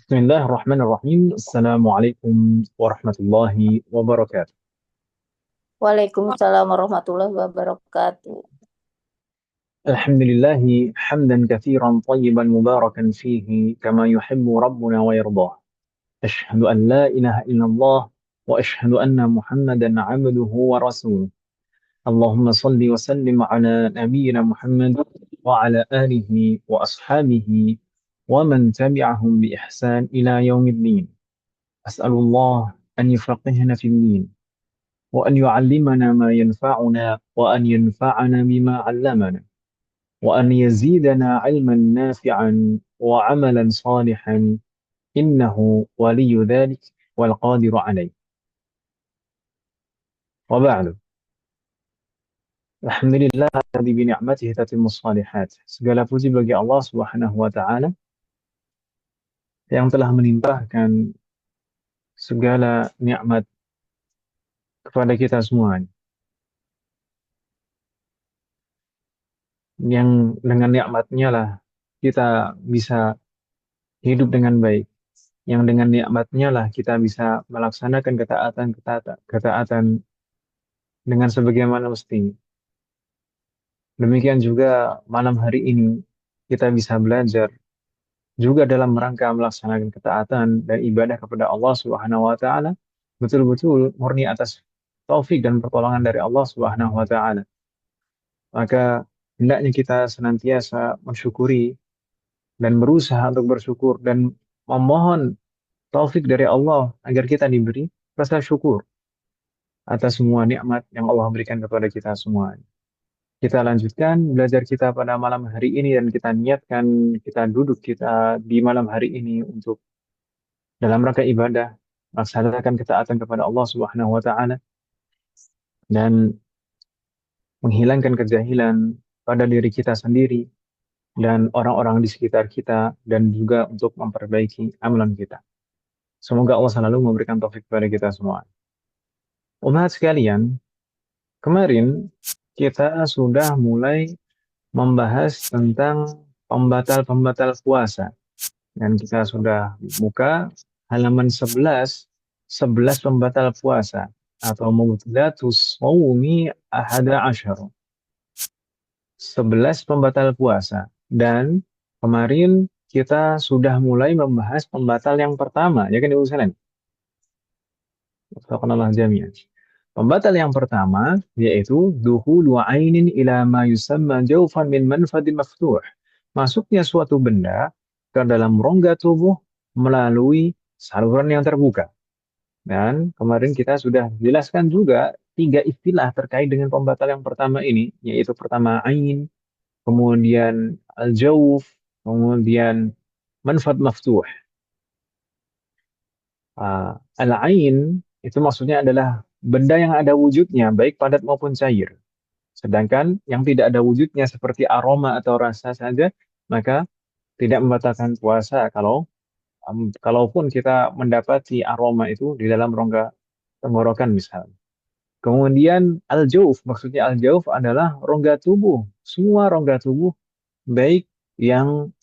Bismillahirrahmanirrahim. Assalamualaikum warahmatullahi wabarakatuh. Waalaikumsalam warahmatullahi wabarakatuh. Alhamdulillahi hamdan kathiran tayyiban mubarakan fihi kama yuhibbu rabbuna wa yardah. Ashhadu an la ilaha illallah wa ashhadu anna Muhammadan abduhu wa rasuluh. Allahumma salli wa sallim ala nabiyyina Muhammad wa ala alihi wa ashabihi wa man tabi'ahum bi ihsan ila yaumiddin. As'alullah an yufaqihna fid din. وأن يعلمنا ما ينفعنا وأن ينفعنا بما علمنا وأن يزيدنا علما نافعا وعملا صالحا إنه ولي ذلك والقادر عليه. وبعد. Alhamdulillah alladzi bi ni'matihi tatimmu shalihat. Segala puji bagi Allah Subhanahu wa taala yang telah melimpahkan segala nikmat kepada kita semua. Yang dengan nikmatnya lah kita bisa hidup dengan baik. Yang dengan nikmatnya lah kita bisa melaksanakan ketaatan dengan sebagaimana mestinya. Demikian juga malam hari ini kita bisa belajar juga dalam rangka melaksanakan ketaatan dan ibadah kepada Allah Subhanahu wa taala betul-betul murni atas taufik dan pertolongan dari Allah Subhanahu wa taala. Maka hendaknya kita senantiasa mensyukuri dan berusaha untuk bersyukur dan memohon taufik dari Allah agar kita diberi rasa syukur atas semua nikmat yang Allah berikan kepada kita semua. Kita lanjutkan belajar kita pada malam hari ini dan kita niatkan kita duduk kita di malam hari ini untuk dalam rangka ibadah, melaksanakan ketaatan kepada Allah Subhanahu wa taala dan menghilangkan kejahilan pada diri kita sendiri dan orang-orang di sekitar kita dan juga untuk memperbaiki amalan kita. Semoga Allah selalu memberikan taufik kepada kita semua. Umat sekalian, kemarin kita sudah mulai membahas tentang pembatal-pembatal puasa. Dan kita sudah buka halaman 11 pembatal puasa atau mubtilatus shaumi ahada asyara. 11 pembatal puasa. Dan kemarin kita sudah mulai membahas pembatal yang pertama, ya kan Ibu sekalian? Taqaballahu jami'an. Pembatal yang pertama yaitu dukhulu ainin ila ma yusamma jawfan min manfadin maftuh. Masuknya suatu benda ke dalam rongga tubuh melalui saluran yang terbuka. Dan kemarin kita sudah jelaskan juga tiga istilah terkait dengan pembatal yang pertama ini, yaitu pertama ain, kemudian al-jawf, kemudian manfad maftuh. Al-ain itu maksudnya adalah benda yang ada wujudnya, baik padat maupun cair. Sedangkan yang tidak ada wujudnya seperti aroma atau rasa saja, maka tidak membatalkan puasa kalaupun kita mendapati aroma itu di dalam rongga tenggorokan misalnya. Kemudian al-jauf, maksudnya al-jauf adalah rongga tubuh. Semua rongga tubuh baik yang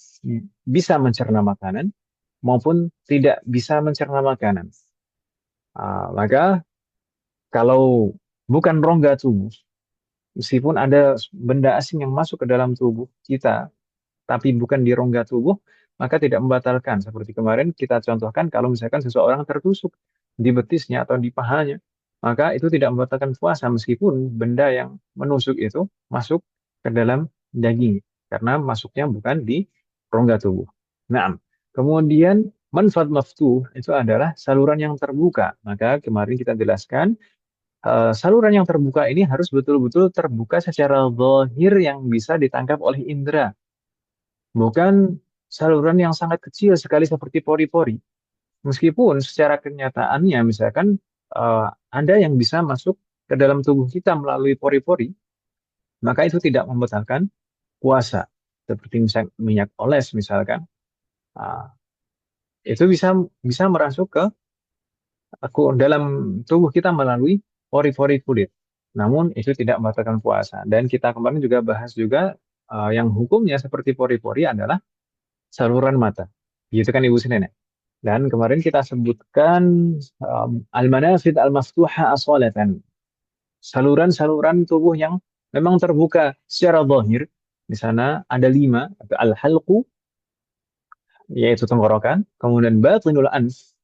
bisa mencerna makanan maupun tidak bisa mencerna makanan. Maka kalau bukan rongga tubuh, meskipun ada benda asing yang masuk ke dalam tubuh kita, tapi bukan di rongga tubuh, maka tidak membatalkan. Seperti kemarin kita contohkan kalau misalkan seseorang tertusuk di betisnya atau di pahanya, maka itu tidak membatalkan puasa meskipun benda yang menusuk itu masuk ke dalam daging, karena masuknya bukan di rongga tubuh. Nah, kemudian manfaat maftuh itu adalah saluran yang terbuka. Maka kemarin kita jelaskan saluran yang terbuka ini harus betul-betul terbuka secara zahir yang bisa ditangkap oleh indera. Bukan saluran yang sangat kecil sekali seperti pori-pori. Meskipun secara kenyataannya misalkan ada yang bisa masuk ke dalam tubuh kita melalui pori-pori, maka itu tidak membatalkan puasa. Seperti misalnya minyak oles misalkan, ah, itu bisa bisa merasuk ke dalam tubuh kita melalui pori-pori kulit. Namun itu tidak membatalkan puasa. Dan kita kemarin juga bahas juga yang hukumnya seperti pori-pori adalah saluran mata. Gitu kan Ibu Senen? Dan kemarin kita sebutkan al-manafid al-maftuha asolatan. Saluran-saluran tubuh yang memang terbuka secara zahir. Di sana ada 5, al-halqu, yaitu tenggorokan, kemudian batinul anf,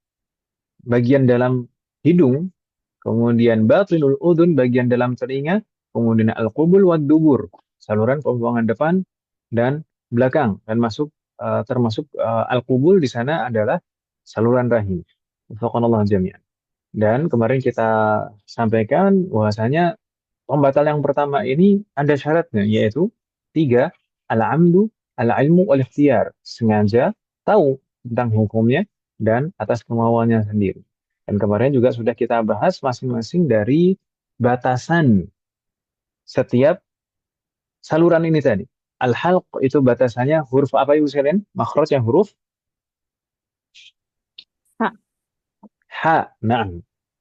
bagian dalam hidung, kemudian batinul udun, bagian dalam telinga, kemudian al-qubul wad dubur, saluran pembuangan depan dan belakang, dan termasuk al-qubul di sana adalah saluran rahim. Wafaqanallahu jami'an. Dan kemarin kita sampaikan bahwasanya pembatal yang pertama ini ada syaratnya, yaitu 3, al-amdu, al-ilmu, wal-ikhtiyar. Sengaja, tahu tentang hukumnya, dan atas kemauannya sendiri. Dan kemarin juga sudah kita bahas masing-masing dari batasan setiap saluran ini tadi. Al-halq itu batasannya huruf apa Ibu sekalian? Makhrajnya huruf Hak. ha. Nah,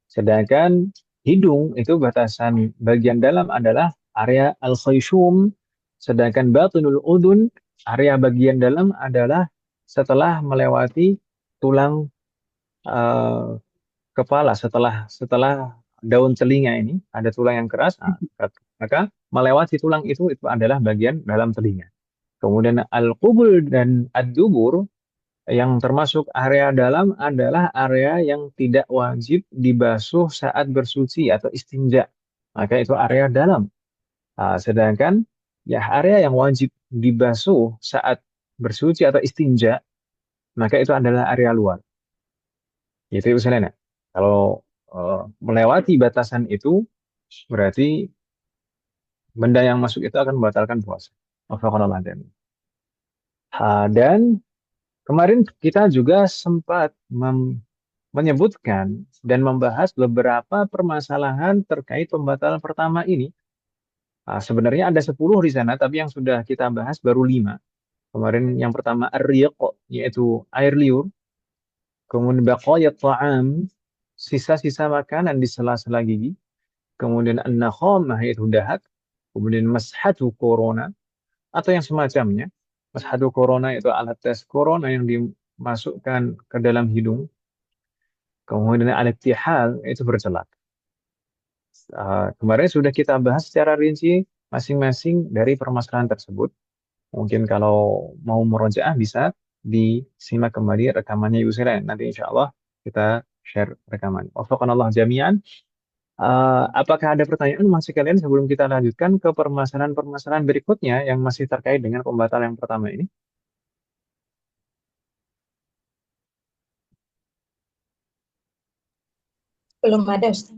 sedangkan hidung itu batasan bagian dalam adalah area al-khayshum, sedangkan batinul udun, area bagian dalam adalah setelah melewati tulang eh, kepala, setelah setelah daun telinga ini ada tulang yang keras, maka melewati tulang itu adalah bagian dalam telinga. Kemudian al-qubul dan ad-dubur yang termasuk area dalam adalah area yang tidak wajib dibasuh saat bersuci atau istinja. Maka itu area dalam. Sedangkan ya area yang wajib dibasuh saat bersuci atau istinja, maka itu adalah area luar. Itu Ibu Selena. Kalau melewati batasan itu, berarti benda yang masuk itu akan membatalkan puasa. Wafaqanallah. Dan kemarin kita juga sempat menyebutkan dan membahas beberapa permasalahan terkait pembatalan pertama ini. Sebenarnya ada 10 di sana, tapi yang sudah kita bahas baru 5. Kemarin yang pertama ar-riq, yaitu air liur. Kemudian baqayat ta'am, sisa-sisa makanan di sela-sela gigi. Kemudian an-nakhamah, yaitu dahak. Kemudian mashatu corona, atau yang semacamnya. Mashatu corona itu alat tes corona yang dimasukkan ke dalam hidung. Kemudian al-iktihal, itu bercelak. Kemarin sudah kita bahas secara rinci masing-masing dari permasalahan tersebut. Mungkin kalau mau merojaah bisa disimak kembali rekamannya Ibu Sira. Nanti insya Allah kita share rekaman. Wafaqanallah jami'an. Apakah ada pertanyaan Mas sekalian sebelum kita lanjutkan ke permasalahan-permasalahan berikutnya yang masih terkait dengan pembatalan yang pertama ini? Belum ada, Ustaz.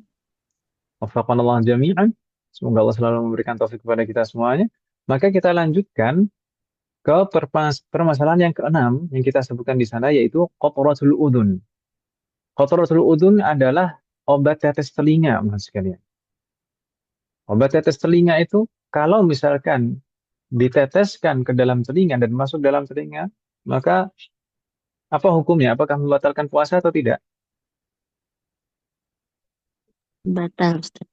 Wafaqanallah jami'an. Semoga Allah selalu memberikan taufik kepada kita semuanya. Maka kita lanjutkan ke permasalahan yang keenam yang kita sebutkan di sana, yaitu qatratul udun. Qatratul udun adalah obat tetes telinga, Mas sekalian. Obat tetes telinga itu kalau misalkan diteteskan ke dalam telinga dan masuk dalam telinga, maka apa hukumnya? Apakah membatalkan puasa atau tidak? Batal, Ustaz.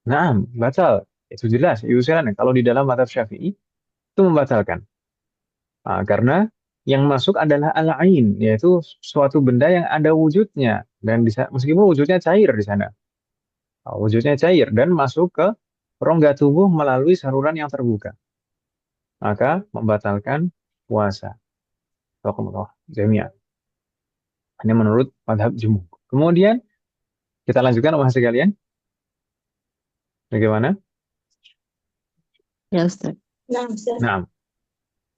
Nah, batal. Itu jelas. Itu kalau di dalam mazhab Syafi'i itu membatalkan. Karena yang masuk adalah al-ain, yaitu suatu benda yang ada wujudnya dan bisa meskipun wujudnya cair di sana. Wujudnya cair dan masuk ke rongga tubuh melalui saluran yang terbuka, maka membatalkan puasa. Waqallah jami'an. Ini menurut madhab jumhur. Kemudian kita lanjutkan Mas sekalian. Bagaimana? Ya, Ustaz. Nah, Ustaz. Nah,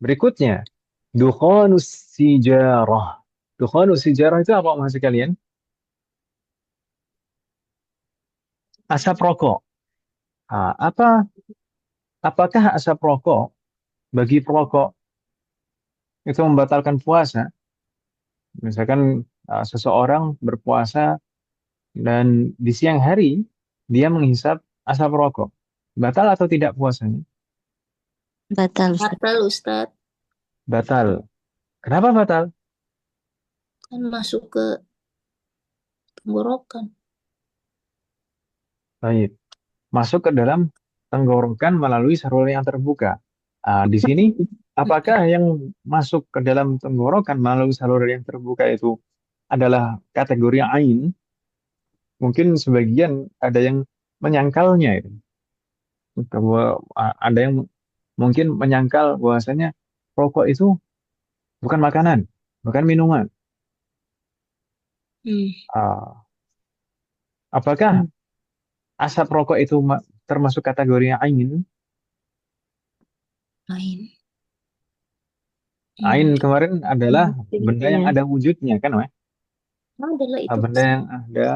berikutnya dukhanus sijarah. Dukhanus sijarah itu apa Mas sekalian? Asap rokok. Apakah asap rokok bagi perokok itu membatalkan puasa? Misalkan seseorang berpuasa dan di siang hari dia menghisap asap rokok. Batal atau tidak puasanya? Batal, Ustaz. Batal, Ustaz. Batal. Kenapa batal? Kan masuk ke tenggorokan. Baik. Masuk ke dalam tenggorokan melalui saluran yang terbuka. Di sini, apakah yang masuk ke dalam tenggorokan melalui saluran yang terbuka itu adalah kategori ain, mungkin sebagian ada yang menyangkalnya itu. Bahwa ada yang mungkin menyangkal bahwasanya rokok itu bukan makanan, bukan minuman. Hmm. Ah, apakah asap rokok itu termasuk kategori ain? Lain. Ain Hmm. kemarin adalah benda yang Ya. ada wujudnya kan, Mas? Adalah itu. Benda yang ada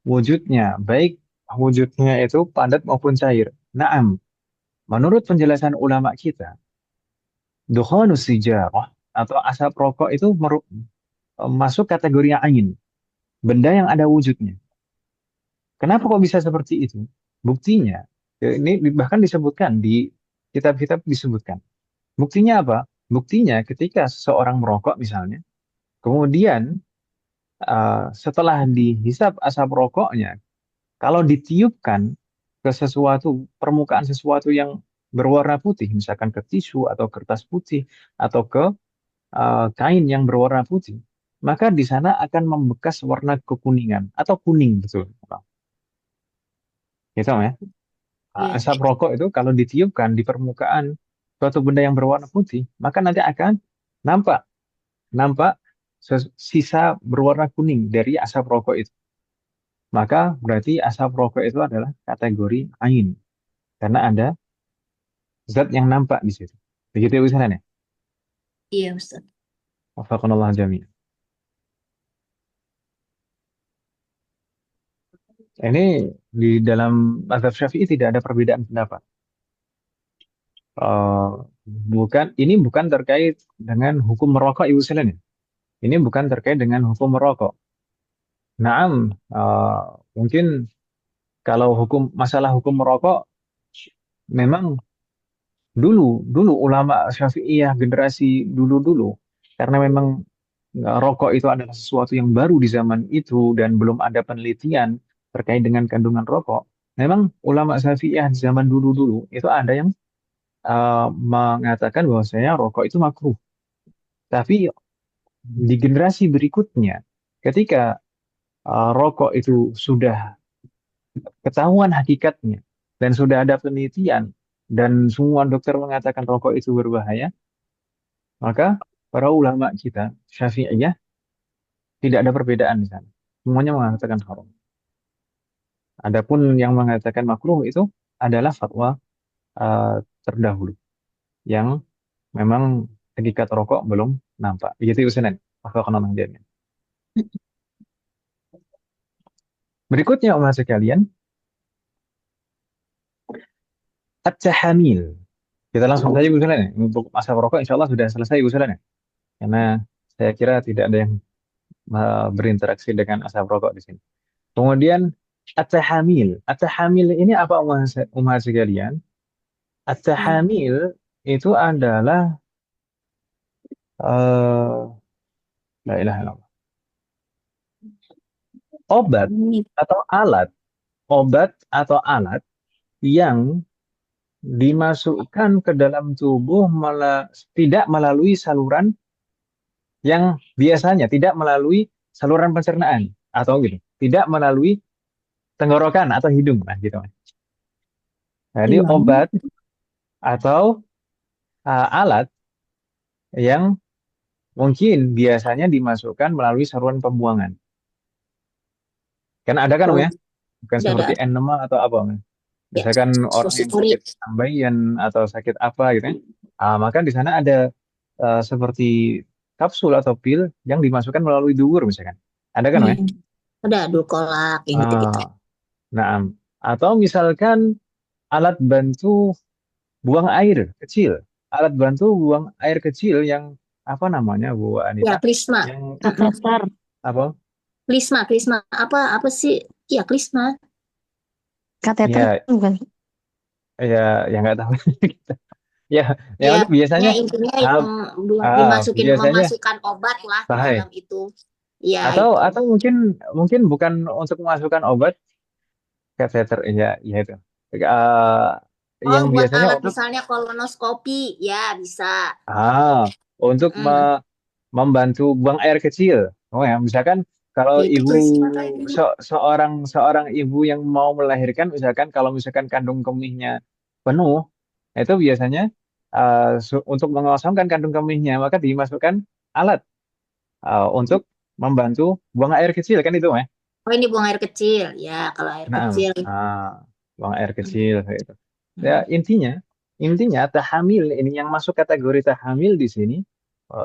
wujudnya, baik wujudnya itu padat maupun cair. Naam, menurut penjelasan ulama kita, dukhanus sijarah atau asap rokok itu masuk kategori ain, benda yang ada wujudnya. Kenapa kok bisa seperti itu? Buktinya, ini bahkan disebutkan di kitab-kitab disebutkan. Buktinya apa? Buktinya ketika seseorang merokok misalnya, kemudian setelah dihisap asap rokoknya, kalau ditiupkan ke sesuatu, permukaan sesuatu yang berwarna putih, misalkan ke tisu atau kertas putih atau ke kain yang berwarna putih, maka di sana akan membekas warna kekuningan atau kuning betul. Gitu ya. Iya. Asap rokok itu kalau ditiupkan di permukaan suatu benda yang berwarna putih, maka nanti akan nampak nampak sisa berwarna kuning dari asap rokok itu. Maka berarti asap rokok itu adalah kategori ain karena ada zat yang nampak di situ. Begitu ya usahanya. Iya, Ustaz. Wafaqanallah jami'an. Ini di dalam mazhab Syafi'i tidak ada perbedaan pendapat. Eh, ini bukan terkait dengan hukum merokok Ibu sekalian. Ini bukan terkait dengan hukum merokok. Naam, mungkin kalau masalah hukum merokok memang dulu ulama Syafi'iyah generasi dulu karena memang rokok itu adalah sesuatu yang baru di zaman itu dan belum ada penelitian terkait dengan kandungan rokok. Memang ulama Syafi'iyah di zaman dulu itu ada yang mengatakan bahwasanya rokok itu makruh. Tapi di generasi berikutnya ketika rokok itu sudah ketahuan hakikatnya dan sudah ada penelitian dan semua dokter mengatakan rokok itu berbahaya, maka para ulama kita Syafi'iyah tidak ada perbedaan di sana. Semuanya mengatakan haram. Adapun yang mengatakan makruh itu adalah fatwa eh, terdahulu yang memang hakikat rokok belum nampak. Begitu usunan. Maka kena menjadinya. Berikutnya umat sekalian, at-tahamil. Kita langsung saja usunan ya. Untuk masa rokok insya Allah sudah selesai usunan ya. Karena saya kira tidak ada yang berinteraksi dengan asap rokok di sini. Kemudian at-tahamil. At-tahamil ini apa umat sekalian? Hmm. At-tahamil itu adalah la ilaha illallah. Obat Ini atau alat, obat atau alat yang dimasukkan ke dalam tubuh tidak melalui saluran yang biasanya tidak melalui saluran pencernaan atau gitu, tidak melalui tenggorokan atau hidung, nah gitu. Jadi gimana? obat atau alat yang mungkin biasanya dimasukkan melalui saluran pembuangan. Kan ada kan, Oh, ya? Bukan tidak seperti ada. enema atau apa, ya? Ya, Misalkan orang yang supositori. sakit ambeien atau sakit apa gitu kan. Maka di sana ada seperti kapsul atau pil yang dimasukkan melalui dubur misalkan. Ada kan, ya? Hmm. Ada dulkolak yang gitu-gitu. Ah, nah, atau misalkan alat bantu buang air kecil. Alat bantu buang air kecil yang apa namanya, Bu Ya, Anita? klisma. Yang Kateter. apa? Klisma. Apa sih? Iya, klisma. Kateter Ya, bukan? ya, ya nggak tahu. Ya, yang Ya, itu biasanya intinya ah, yang buat dimasukin biasanya memasukkan obat lah ke sahai. dalam itu. Ya, Atau itu. atau mungkin mungkin bukan untuk memasukkan obat kateter, ya, ya itu. Eh, Oh, yang buat biasanya alat untuk misalnya kolonoskopi. Ya, bisa. ah untuk Hmm. membantu buang air kecil. Oh ya, misalkan kalau Ya, itu ibu tuh sifat ini. seorang seorang ibu yang mau melahirkan, misalkan kalau misalkan kandung kemihnya penuh, itu biasanya untuk mengosongkan kandung kemihnya, maka dimasukkan alat untuk membantu buang air kecil kan itu, ya. Oh, ini buang air kecil. Ya, kalau air Nah, kecil. buang air Hmm. kecil kayak itu. Ya, Hmm. intinya tahamil ini yang masuk kategori tahamil di sini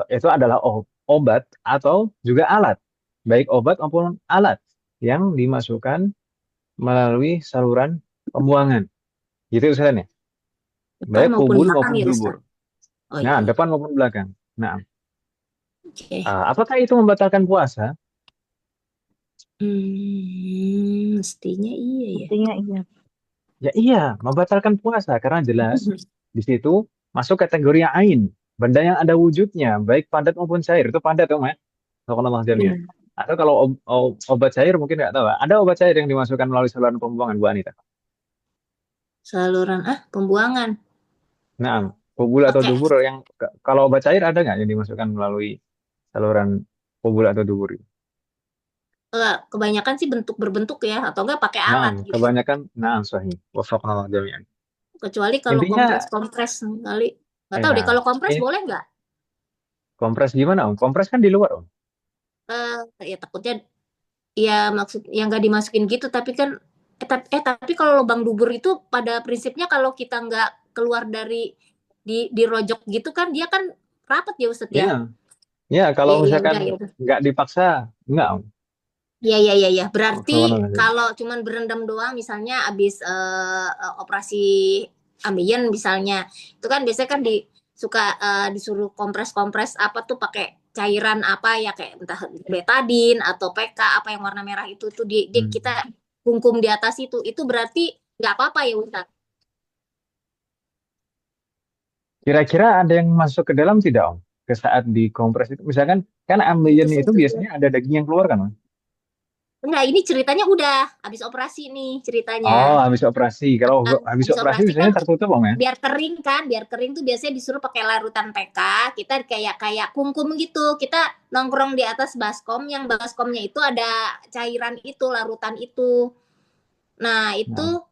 itu adalah obat atau juga alat, baik obat maupun alat yang dimasukkan melalui saluran pembuangan. Gitu Ustaz ya. Depan Baik maupun kubul belakang maupun ya, dubur. Ustaz. Oh Nah, iya, iya. depan maupun belakang. Nah, Oke. apakah itu membatalkan puasa? Mestinya iya ya. Mestinya iya. Ya iya, membatalkan puasa karena jelas di situ masuk kategori ain, benda yang ada wujudnya, baik padat maupun cair. Itu padat, Om, ya. Kalau nama jamnya. Iya. Atau kalau obat cair mungkin nggak tahu. Ada obat cair yang dimasukkan melalui saluran pembuangan, Bu Anita. Saluran pembuangan. Nah, kubul atau Pakai dubur yang kalau obat cair ada nggak yang dimasukkan melalui saluran kubul atau dubur itu? kebanyakan sih bentuk berbentuk ya, atau enggak pakai Nah, alat gitu. kebanyakan sahih. Wafaqna jami'an. Kecuali kalau Intinya kompres-kompres kali. Nggak tahu deh Iya. kalau kompres ini boleh nggak? kompres gimana, Om? Kompres kan di luar, Om. Ya takutnya ya maksud yang nggak dimasukin gitu, tapi kan tapi kalau lubang dubur itu pada prinsipnya kalau kita nggak keluar dari di rojok gitu kan dia kan rapat ya Ustadz Ya, ya. ya kalau Ya misalkan udah ya udah. nggak dipaksa, nggak, Om. Ya ya ya ya. Berarti Subhanallah. kalau cuman berendam doang misalnya abis operasi ambeien misalnya, itu kan biasanya kan suka disuruh kompres-kompres apa tuh pakai cairan apa ya kayak entah betadin atau PK apa yang warna merah itu tuh kita Hmm. kungkum di atas itu berarti nggak apa-apa ya Ustaz. Kira-kira ada yang masuk ke dalam tidak, Om? Ke saat dikompres itu, misalkan kan Itu ambeien sih itu juga. biasanya ada daging yang keluar kan, Om? Enggak, ini ceritanya udah habis operasi nih ceritanya. Oh, habis operasi. Kalau habis Habis operasi operasi kan biasanya tertutup, Om, ya? biar kering kan, biar kering tuh biasanya disuruh pakai larutan PK. Kita kayak kayak kungkum gitu, kita nongkrong di atas baskom, yang baskomnya itu ada cairan itu, larutan itu. Nah itu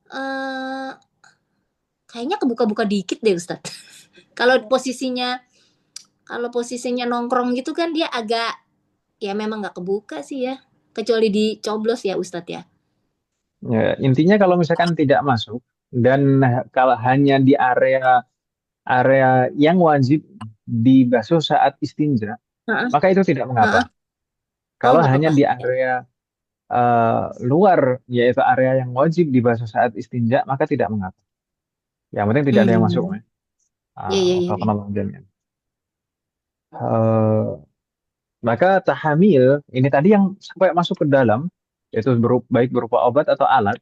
Nah, eh, kayaknya kebuka-buka dikit deh Ustad. kalau posisinya kalau posisinya nongkrong gitu kan dia agak, ya memang nggak kebuka sih ya, kecuali dicoblos ya Ustad ya. ya, intinya kalau misalkan tidak masuk dan kalau hanya di area area yang wajib dibasuh saat istinja, Heeh, maka itu tidak mengapa. heeh. Oh Kalau nggak hanya apa-apa. di area luar, yaitu area yang wajib dibasuh saat istinja, maka tidak mengapa. Yang penting tidak ada yang masuk, Hmm. ya. Ya ya ya, ya. Wafaqna jami'an. Eh, Maka tahamil ini tadi yang sampai masuk ke dalam, yaitu baik berupa obat atau alat,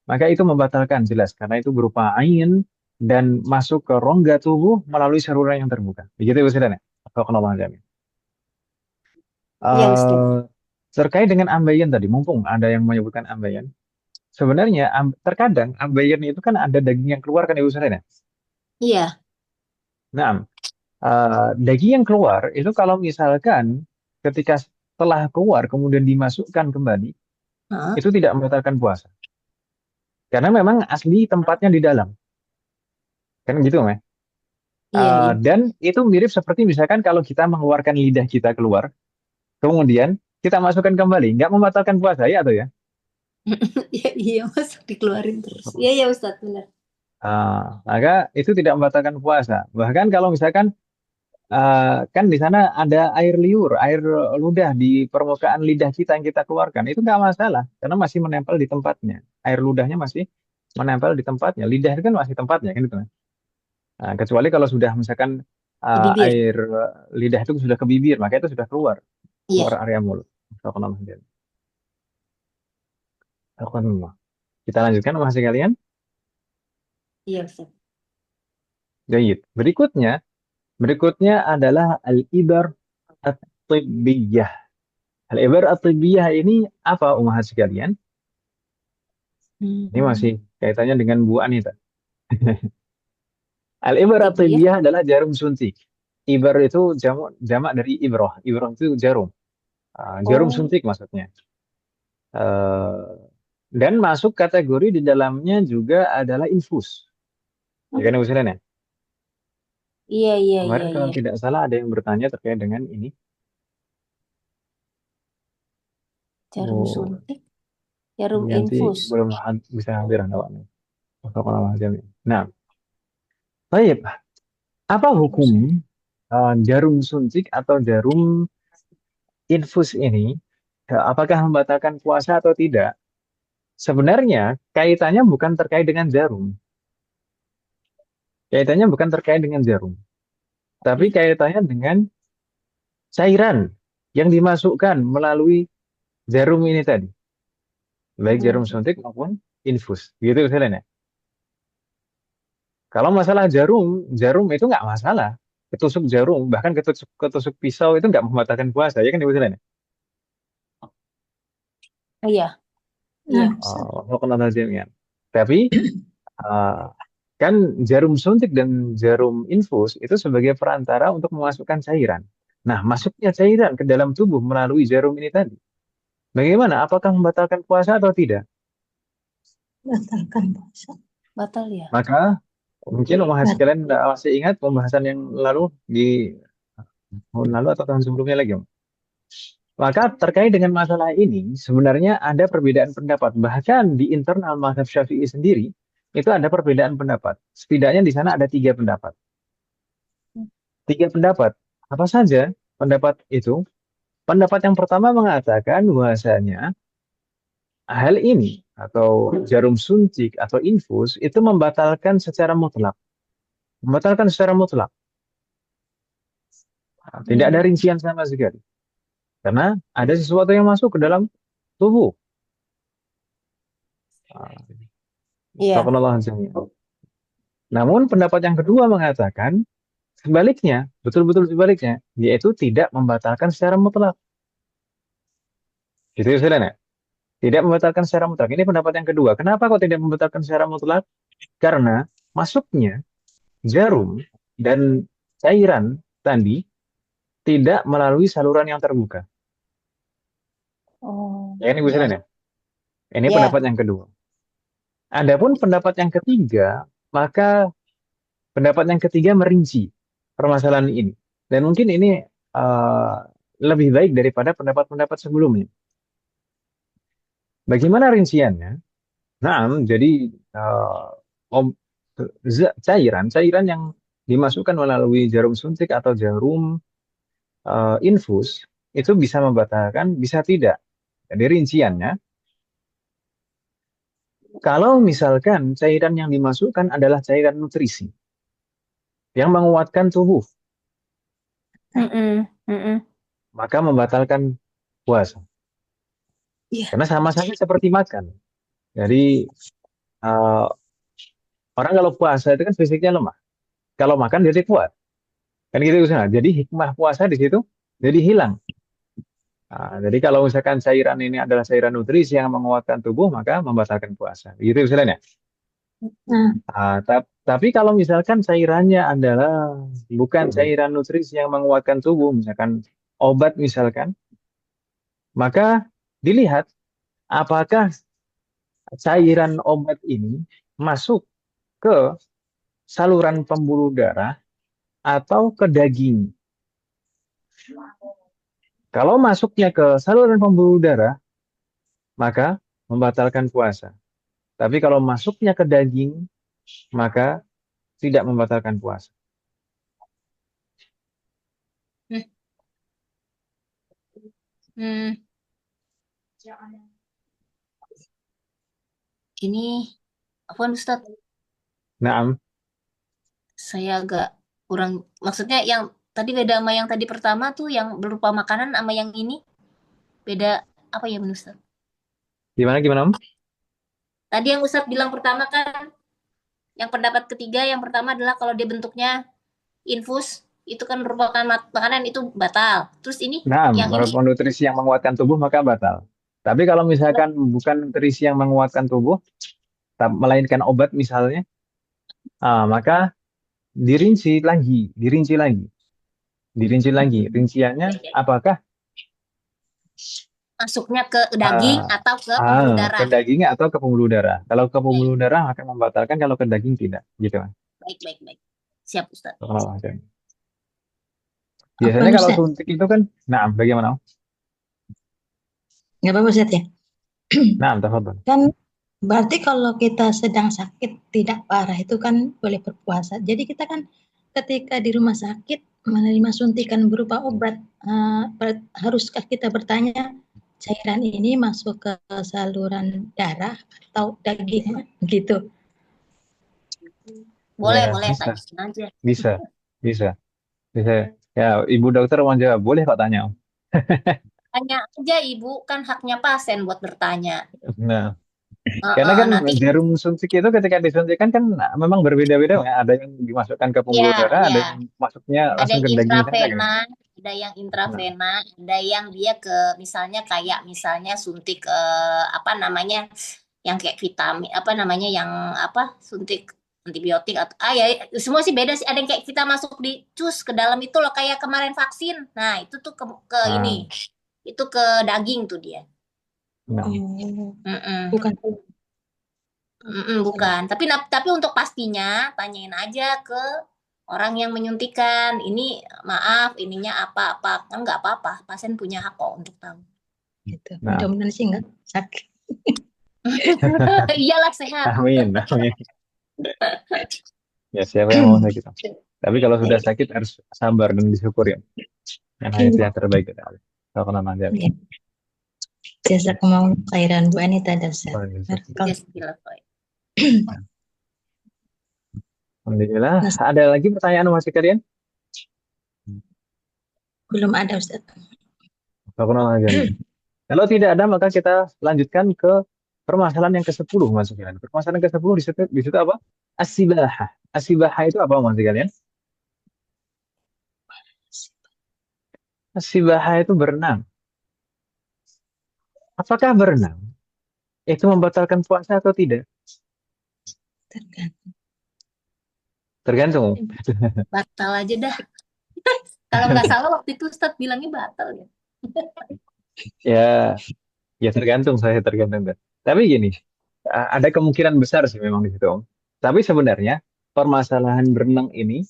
maka itu membatalkan jelas karena itu berupa ain dan masuk ke rongga tubuh melalui saluran yang terbuka. Begitu Ibu Sidana? Wafaqna jami'an. Ya Ustad. Eh, Terkait dengan ambeien tadi, mumpung ada yang menyebutkan ambeien, sebenarnya terkadang ambeien itu kan ada daging yang keluar kan Ibu Sidana? Iya. Nah, daging yang keluar itu kalau misalkan ketika setelah keluar kemudian dimasukkan kembali, Heeh. itu tidak membatalkan puasa. Karena memang asli tempatnya di dalam. Kan gitu, Mas. Iya iya. Dan itu mirip seperti misalkan kalau kita mengeluarkan lidah kita keluar, kemudian kita masukkan kembali, nggak membatalkan puasa ya atau ya? Iya iya mas dikeluarin terus. Iya iya Ustadz benar. Maka itu tidak membatalkan puasa. Bahkan kalau misalkan kan di sana ada air liur, air ludah di permukaan lidah kita yang kita keluarkan, itu nggak masalah karena masih menempel di tempatnya. Air ludahnya masih menempel di tempatnya. Lidah itu kan masih tempatnya kan itu. Kecuali kalau sudah misalkan Di bibir. air lidah itu sudah ke bibir, maka itu sudah keluar keluar Iya. area mulut. Kita lanjutkan masih kalian. Iya Ustadz. Jayid. Berikutnya adalah al-ibar at-tibbiyah. Al-ibar at-tibbiyah ini apa umat sekalian? Ini Hmm. masih kaitannya dengan Bu Anita. Al-ibar Tibi ya. at-tibbiyah adalah jarum suntik. Ibar itu jamak dari ibrah. Ibrah itu jarum. Jarum Oh, suntik maksudnya. Eh, dan masuk kategori di dalamnya juga adalah infus. Ya kan Ibu Selen ya? iya, iya, iya, Kemarin kalau iya. tidak salah ada yang bertanya terkait dengan ini. Jarum Oh, suntik, jarum nanti infus. belum bisa hadir awalnya. Nah, baik. Apa Jarum hukum suntik. jarum suntik atau jarum infus ini? Apakah membatalkan puasa atau tidak? Sebenarnya kaitannya bukan terkait dengan jarum. Kaitannya bukan terkait dengan jarum. Tapi Oke. kaitannya dengan cairan yang dimasukkan melalui jarum ini tadi. Baik jarum Hmm. suntik maupun infus. Gitu misalnya. Kalau masalah jarum, jarum itu nggak masalah. Ketusuk jarum, bahkan ketusuk pisau itu nggak membatalkan puasa. Ya kan Ibu Selena? Iya, iya. Melakukan lazimnya. Tapi uh, kan jarum suntik dan jarum infus itu sebagai perantara untuk memasukkan cairan. Nah, masuknya cairan ke dalam tubuh melalui jarum ini tadi. Bagaimana? Apakah membatalkan puasa atau tidak? Batalkan puasa. Batal ya. Maka mungkin sekalian masih ingat pembahasan yang lalu di tahun lalu atau tahun sebelumnya lagi, Om. Maka terkait dengan masalah ini, sebenarnya ada perbedaan pendapat. Bahkan di internal mazhab Syafi'i sendiri, itu ada perbedaan pendapat. Setidaknya di sana ada tiga pendapat. Tiga pendapat. Apa saja pendapat itu? Pendapat yang pertama mengatakan bahwasanya hal ini atau jarum suntik atau infus itu membatalkan secara mutlak. Membatalkan secara mutlak. Tidak ada Hmm. rincian sama sekali. Karena ada sesuatu yang masuk ke dalam tubuh. Iya. Namun pendapat yang kedua mengatakan sebaliknya, betul-betul sebaliknya, yaitu tidak membatalkan secara mutlak. Gitu ya, Selena? Tidak membatalkan secara mutlak. Ini pendapat yang kedua. Kenapa kok tidak membatalkan secara mutlak? Karena masuknya jarum dan cairan tadi tidak melalui saluran yang terbuka. Oh, Ya ini Bu iya. Selena. Ini Iya. pendapat yang kedua. Adapun pendapat yang ketiga, maka pendapat yang ketiga merinci permasalahan ini. Dan mungkin ini uh, lebih baik daripada pendapat-pendapat sebelumnya. Bagaimana rinciannya? Nah, jadi uh, om- cairan yang dimasukkan melalui jarum suntik atau jarum infus itu bisa membatalkan, bisa tidak. Jadi rinciannya, kalau misalkan cairan yang dimasukkan adalah cairan nutrisi yang menguatkan tubuh, Mm-mm. Mm-mm. maka membatalkan puasa. Iya. Karena sama saja seperti makan. Jadi uh, orang kalau puasa itu kan fisiknya lemah. Kalau makan jadi kuat. Kan gitu usaha. Jadi hikmah puasa di situ jadi hilang. Nah, jadi kalau misalkan cairan ini adalah cairan nutrisi yang menguatkan tubuh, maka membatalkan puasa. Gitu misalnya. Nah, Tapi kalau misalkan cairannya adalah bukan cairan nutrisi yang menguatkan tubuh, misalkan obat misalkan, maka dilihat apakah cairan obat ini masuk ke saluran pembuluh darah atau ke daging. Kalau masuknya ke saluran pembuluh darah, maka membatalkan puasa. Tapi kalau masuknya ke daging, maka tidak membatalkan puasa. Hmm. Hmm. Ini apa Ustadz? Nah, Saya agak kurang. Maksudnya yang tadi beda sama yang tadi pertama tuh yang berupa makanan sama yang ini beda apa ya Ustadz? gimana gimana Om? Tadi yang Ustadz bilang pertama kan, yang pendapat ketiga yang pertama adalah kalau dia bentuknya infus itu kan merupakan makanan itu batal. Terus ini Nah, yang ini menurut nutrisi yang menguatkan tubuh maka batal. Tapi kalau misalkan bukan nutrisi yang menguatkan tubuh, melainkan obat misalnya, maka dirinci lagi. Rinciannya ya, ya. apakah Masuknya ke daging Ah, atau ke pembuluh ke darah. dagingnya atau ke pembuluh darah. Kalau ke Oke, pembuluh darah akan membatalkan, kalau ke daging tidak, gitu kan. baik, baik, baik. Siap, Ustaz. Oh, oke. Apa Biasanya kalau Ustaz? suntik itu kan, nah, bagaimana? Nggak apa-apa Ustaz ya? Nah, tafadhol. Kan berarti kalau kita sedang sakit tidak parah itu kan boleh berpuasa. Jadi kita kan ketika di rumah sakit menerima suntikan berupa obat, haruskah kita bertanya cairan ini masuk ke saluran darah atau daging gitu? Boleh, Ya, boleh, bisa, tanyain aja. bisa, bisa, bisa. Ya, Ibu dokter mau jawab, boleh kok tanya. Tanya aja, Ibu, kan haknya pasien buat bertanya. Nah, karena kan Nanti, jarum suntik itu ketika disuntikkan kan memang berbeda-beda ya. Ada yang dimasukkan ke ya, pembuluh darah, ya. ada yang masuknya Ada langsung yang ke daging saja kan. intravena, ada yang Nah, intravena, ada yang dia ke misalnya kayak misalnya suntik apa namanya yang kayak vitamin apa namanya yang apa suntik antibiotik atau ya semua sih beda sih. Ada yang kayak kita masuk di cus ke dalam itu loh kayak kemarin vaksin. Nah, itu tuh ke ini. nah, Itu ke daging tuh dia. nah. Oh, Mm-mm. bukan. Mm-mm, bukan. Tapi untuk pastinya tanyain aja ke orang yang menyuntikan. Ini maaf, ininya apa-apa. Kan nggak apa-apa. Pasien punya hak kok untuk tahu. Gitu. Nah, Mudah-mudahan sih nggak sakit. Iyalah sehat. amin, amin. Ya, siapa yang mau sakit? Tapi kalau sudah sakit harus sabar dan disyukuri. Karena itu yang terbaik dari Allah. Kalau kena manjat. Ya, jazakumullah khairan Bu Anita dan Ustaz. Ya, Barakallah. Alhamdulillah. Nah, Ada lagi pertanyaan masih kalian? belum ada Ustaz. Kalau kena manjat. Kalau tidak ada, maka kita lanjutkan ke permasalahan yang ke-10, Mas kalian. Permasalahan ke-10 di situ apa? As-sibahah. As-sibahah itu apa, Mas kalian? As-sibahah itu berenang. Apakah berenang itu membatalkan puasa atau tidak? Tergantung. Tergantung. Batal aja dah. Kalau nggak salah waktu itu Ustadz bilangnya batal ya. Ya, ya tergantung, saya tergantung. Tapi gini, ada kemungkinan besar sih memang di situ, Om. Tapi sebenarnya permasalahan berenang ini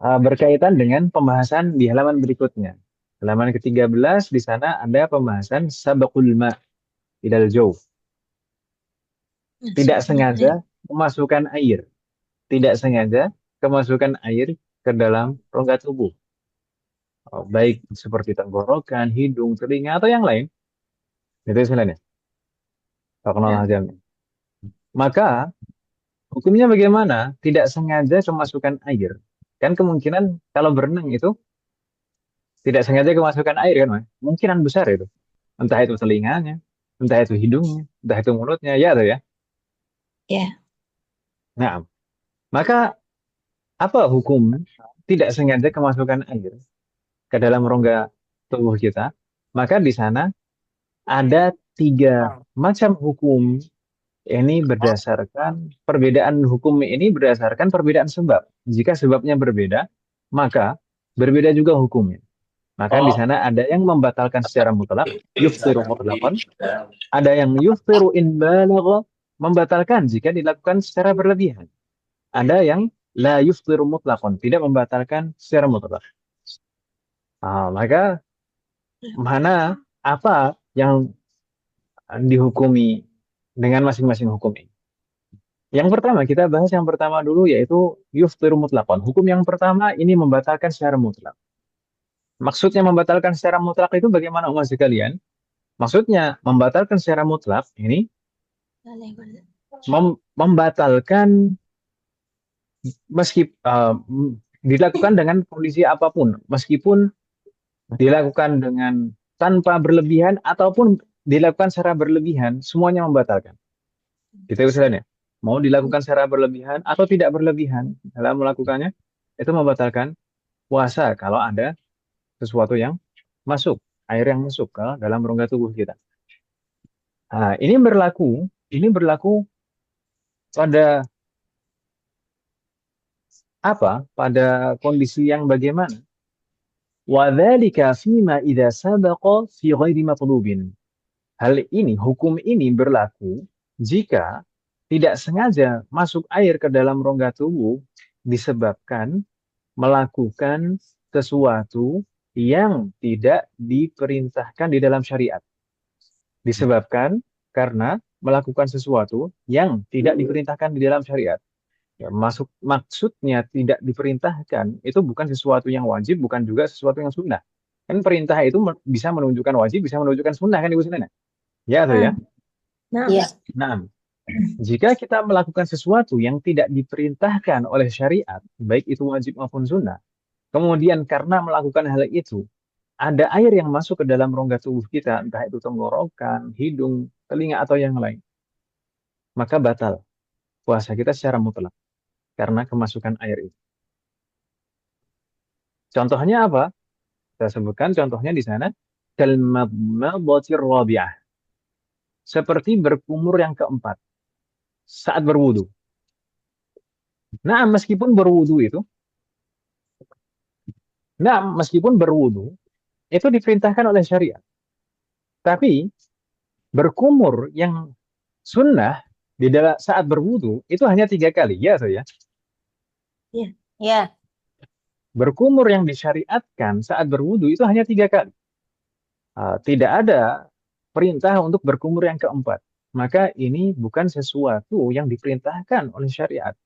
berkaitan dengan pembahasan di halaman berikutnya. Halaman ke-13 di sana ada pembahasan sabaqul ma idal jauh. Tidak sengaja kemasukan air. Tidak sengaja kemasukan air ke dalam rongga tubuh. Baik seperti tenggorokan, hidung, telinga, atau yang lain. Itu istilahnya. Terkenal Nah, hajamnya. Maka hukumnya bagaimana? Tidak sengaja kemasukan air. Kan kemungkinan kalau berenang itu tidak sengaja kemasukan air kan, Mas? Kemungkinan besar itu. Entah itu telinganya, entah itu hidungnya, entah itu mulutnya, ya atau ya. ya, Nah, maka apa hukum tidak sengaja kemasukan air ke dalam rongga tubuh kita? Maka di sana ada tiga macam hukum. Ini berdasarkan perbedaan hukum ini berdasarkan perbedaan sebab. Jika sebabnya berbeda, maka berbeda juga hukumnya. Maka di sana ada yang membatalkan secara mutlak, yuftiru mutlaqan, ada yang yuftiru in balagha, membatalkan jika dilakukan secara berlebihan. Ada yang la yuftiru mutlaqan, tidak membatalkan secara mutlak. Maka mana apa yang dihukumi dengan masing-masing hukum ini? Yang pertama, kita bahas yang pertama dulu yaitu yuftiru mutlaqan. Hukum yang pertama ini membatalkan secara mutlak. Maksudnya membatalkan secara mutlak itu bagaimana umat sekalian? Maksudnya membatalkan secara mutlak ini membatalkan meski dilakukan dengan kondisi apapun, meskipun dilakukan dengan tanpa berlebihan ataupun dilakukan secara berlebihan, semuanya membatalkan. Gitu istilahnya. Mau dilakukan secara berlebihan atau tidak berlebihan dalam melakukannya, itu membatalkan puasa kalau ada sesuatu yang masuk, air yang masuk ke dalam rongga tubuh kita. Nah, ini berlaku pada apa? Pada kondisi yang bagaimana? وَذَلِكَ فِيمَا إِذَا سَبَقَ فِي غَيْرِ مَطْلُوبٍ. Hal ini, hukum ini berlaku jika tidak sengaja masuk air ke dalam rongga tubuh disebabkan melakukan sesuatu yang tidak diperintahkan di dalam syariat. Disebabkan karena melakukan sesuatu yang tidak diperintahkan di dalam syariat. Ya, maksudnya tidak diperintahkan itu bukan sesuatu yang wajib, bukan juga sesuatu yang sunnah. Kan perintah itu bisa menunjukkan wajib, bisa menunjukkan sunnah kan Ibu Sina? Ya atau ya? Nah, Iya. Nah, jika kita melakukan sesuatu yang tidak diperintahkan oleh syariat, baik itu wajib maupun sunnah, kemudian karena melakukan hal itu, ada air yang masuk ke dalam rongga tubuh kita, entah itu tenggorokan, hidung, telinga, atau yang lain, maka batal puasa kita secara mutlak karena kemasukan air itu. Contohnya apa? Saya sebutkan contohnya di sana, kalmadmadatir rabi'ah, seperti berkumur yang keempat saat berwudu. Nah, meskipun berwudu itu diperintahkan oleh syariat. Tapi berkumur yang sunnah di dalam saat berwudu itu hanya 3 kali, ya atau ya? Iya. Berkumur yang disyariatkan saat berwudu itu hanya 3 kali. Tidak ada perintah untuk berkumur yang keempat. Maka ini bukan sesuatu yang diperintahkan oleh syariat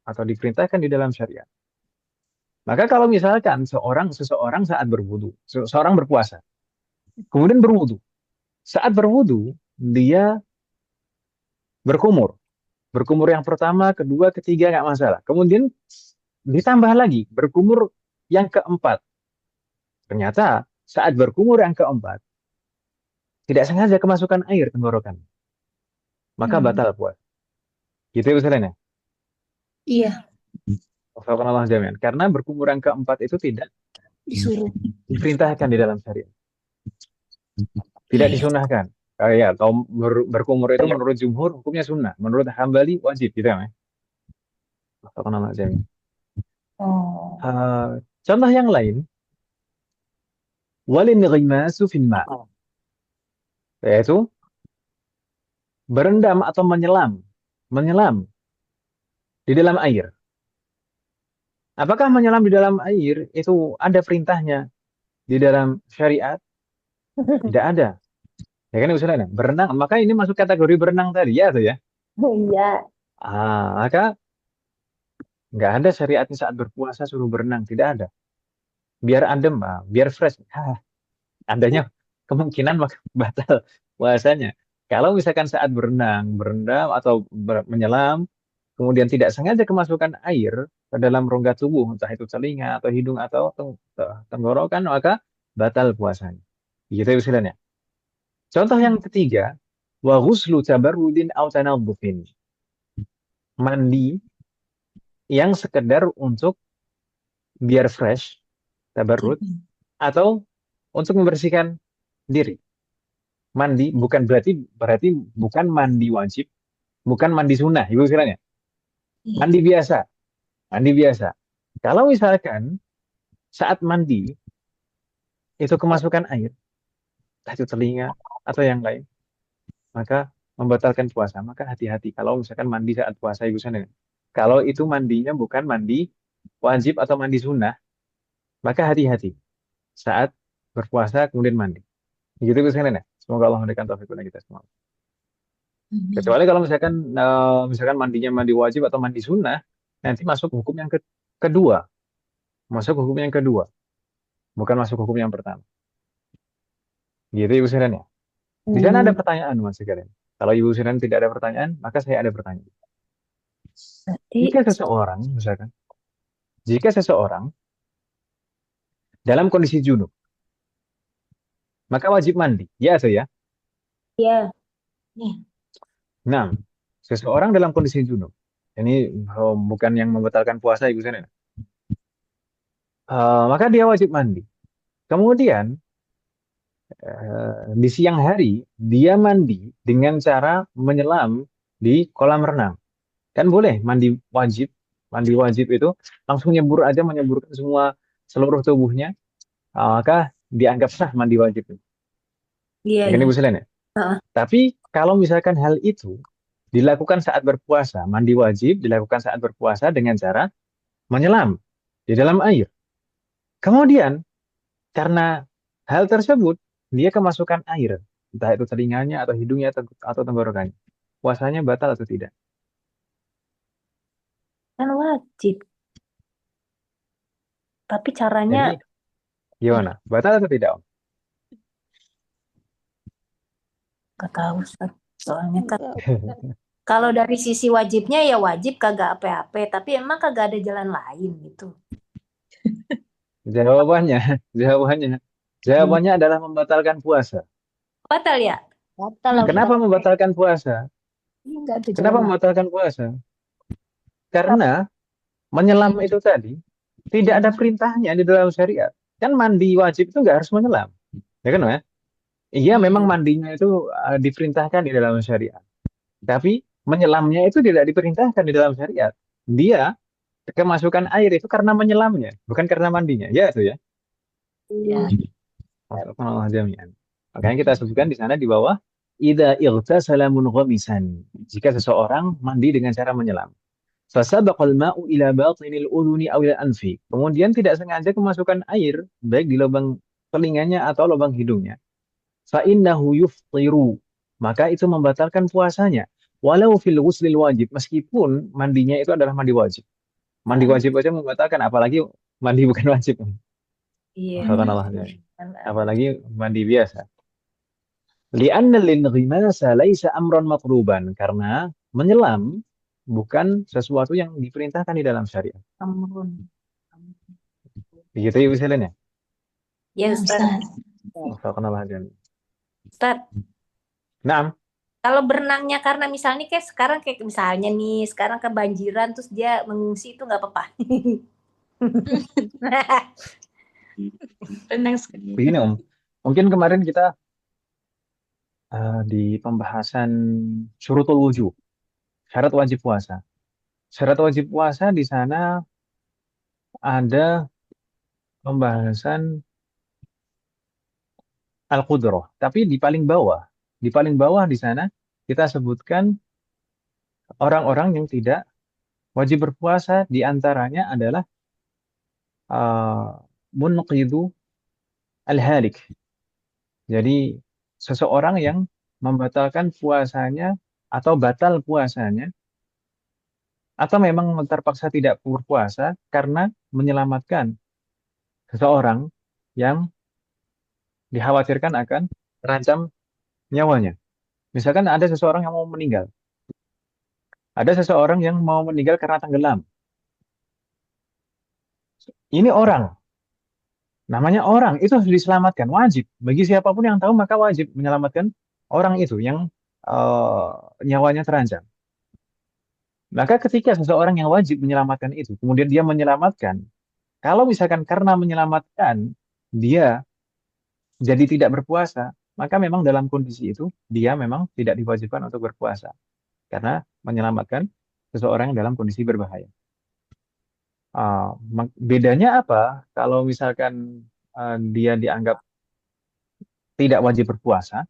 atau diperintahkan di dalam syariat. Maka kalau misalkan seseorang saat berwudu, seseorang berpuasa, kemudian berwudu. Saat berwudu, dia berkumur. Berkumur yang pertama, kedua, ketiga, nggak masalah. Kemudian ditambah lagi, berkumur yang keempat. Ternyata saat berkumur yang keempat, tidak sengaja kemasukan air tenggorokan. Maka batal puasa. Gitu ya Ustazah? Iya. Allah jami'an. Karena berkumur yang keempat itu tidak Disuruh. diperintahkan di dalam syariat. Tidak disunahkan. Ya, kalau berkumur itu menurut jumhur hukumnya sunnah. Menurut Hambali wajib gitu ya. Allah jami'an. Oh. Contoh yang lain, walin ghimasu fil ma', yaitu berendam atau menyelam di dalam air. Apakah menyelam di dalam air itu ada perintahnya di dalam syariat? Tidak ada. Ya kan Ustaz? Berenang, maka ini masuk kategori berenang tadi ya tuh ya. Iya. Maka nggak ada syariatnya saat berpuasa suruh berenang, tidak ada. Biar adem, biar fresh. Adanya kemungkinan maka batal puasanya. Kalau misalkan saat berenang, berendam atau menyelam, kemudian tidak sengaja kemasukan air ke dalam rongga tubuh, entah itu telinga atau hidung atau tenggorokan, maka batal puasanya. Gitu ya istilahnya. Contoh yang ketiga, wa ghuslu tabarrudin aw tanadhufin. Mandi yang sekedar untuk biar fresh, tabarrud, atau untuk membersihkan diri. Mandi bukan berarti bukan mandi wajib, bukan mandi sunnah, ibu istilahnya. Mandi biasa, mandi biasa. Kalau misalkan saat mandi itu kemasukan air, entah itu telinga atau yang lain, maka membatalkan puasa. Maka hati-hati kalau misalkan mandi saat puasa, ibu istilahnya. Kalau itu mandinya bukan mandi wajib atau mandi sunnah, maka hati-hati saat berpuasa kemudian mandi. Begitu ibu istilahnya. Semoga Allah memberikan taufik kepada kita semua. Kecuali kalau misalkan mandinya mandi wajib atau mandi sunnah, nanti masuk hukum yang kedua. Masuk hukum yang kedua. Bukan masuk hukum yang pertama. Gitu Ibu Siren ya. Di sana ada pertanyaan Mas sekalian. Kalau Ibu Siren tidak ada pertanyaan, maka saya ada pertanyaan. Jika seseorang dalam kondisi junub, maka wajib mandi. Ya atau ya? Iya. Nah, seseorang dalam kondisi junub. Ini bukan yang membatalkan puasa Ibu Siren. Maka dia wajib mandi. Kemudian di siang hari dia mandi dengan cara menyelam di kolam renang. Kan boleh mandi wajib. Mandi wajib itu langsung nyebur aja, menyeburkan semua seluruh tubuhnya. maka dianggap sah mandi wajib. Iya, Ya kan iya. Ibu Selen ya? Heeh. Tapi kalau misalkan hal itu dilakukan saat berpuasa, mandi wajib dilakukan saat berpuasa dengan cara menyelam di dalam air. Kemudian karena hal tersebut dia kemasukan air, entah itu telinganya atau hidungnya atau tenggorokannya. Puasanya batal atau tidak? Kan wajib. Tapi caranya Jadi gimana? Batal atau tidak, Om? nggak tahu, Ustaz. Soalnya kan kalau dari sisi wajibnya ya wajib kagak apa-apa, tapi emang kagak ada jalan lain gitu. Jawabannya, jawabannya, Hmm. jawabannya adalah membatalkan puasa. Batal ya? Batal lah Kenapa Ustaz. membatalkan puasa? Ini nggak ada jalan Kenapa lain. membatalkan puasa? Karena menyelam itu tadi tidak ada perintahnya di dalam syariat. Kan mandi wajib itu nggak harus menyelam, ya kan, ya? Iya, Iya memang juga. mandinya itu diperintahkan di dalam syariat. Tapi menyelamnya itu tidak diperintahkan di dalam syariat. Dia kemasukan air itu karena menyelamnya, bukan karena mandinya. Ya itu ya. Ya. Allah jami'an. Makanya kita sebutkan di sana di bawah, idza ightasala munghamisan. Jika seseorang mandi dengan cara menyelam. Fasabaqal ma'u ila batinil udhuni aw ila anfi. Kemudian tidak sengaja kemasukan air baik di lubang telinganya atau lubang hidungnya. Fa innahu yuftiru. Maka itu membatalkan puasanya. Walau fil ghuslil wajib, meskipun mandinya itu adalah mandi wajib. Mandi wajib aja membatalkan, apalagi mandi bukan wajib. Iya. Maafkan Allah. Kan ada. Apalagi mandi biasa. Li'anna lil-ghimasa laisa amran matluban. Karena menyelam bukan sesuatu yang diperintahkan di dalam syariat. Ampun. Begitu ya misalnya. Ya, Ya Ustaz. Ustaz. Maafkan Allah. Ustaz, Nah, kalau berenangnya karena misalnya kayak sekarang kayak misalnya nih, sekarang kebanjiran terus dia mengungsi itu nggak apa-apa. Renang sekali. begini Om. Mungkin kemarin kita di pembahasan syurutul wujub, syarat wajib puasa. Syarat wajib puasa di sana ada pembahasan al-qudrah, tapi di paling bawah di sana kita sebutkan orang-orang yang tidak wajib berpuasa di antaranya adalah munqidu al-halik. Jadi seseorang yang membatalkan puasanya atau batal puasanya atau memang terpaksa tidak berpuasa karena menyelamatkan seseorang yang dikhawatirkan akan terancam nyawanya. Misalkan ada seseorang yang mau meninggal. Ada seseorang yang mau meninggal karena tenggelam. Ini orang, namanya orang, itu harus diselamatkan, wajib. Bagi siapapun yang tahu maka wajib menyelamatkan orang itu yang eh, nyawanya terancam. Maka ketika seseorang yang wajib menyelamatkan itu, kemudian dia menyelamatkan, kalau misalkan karena menyelamatkan dia jadi tidak berpuasa, maka memang dalam kondisi itu dia memang tidak diwajibkan untuk berpuasa karena menyelamatkan seseorang yang dalam kondisi berbahaya. Bedanya apa kalau misalkan dia dianggap tidak wajib berpuasa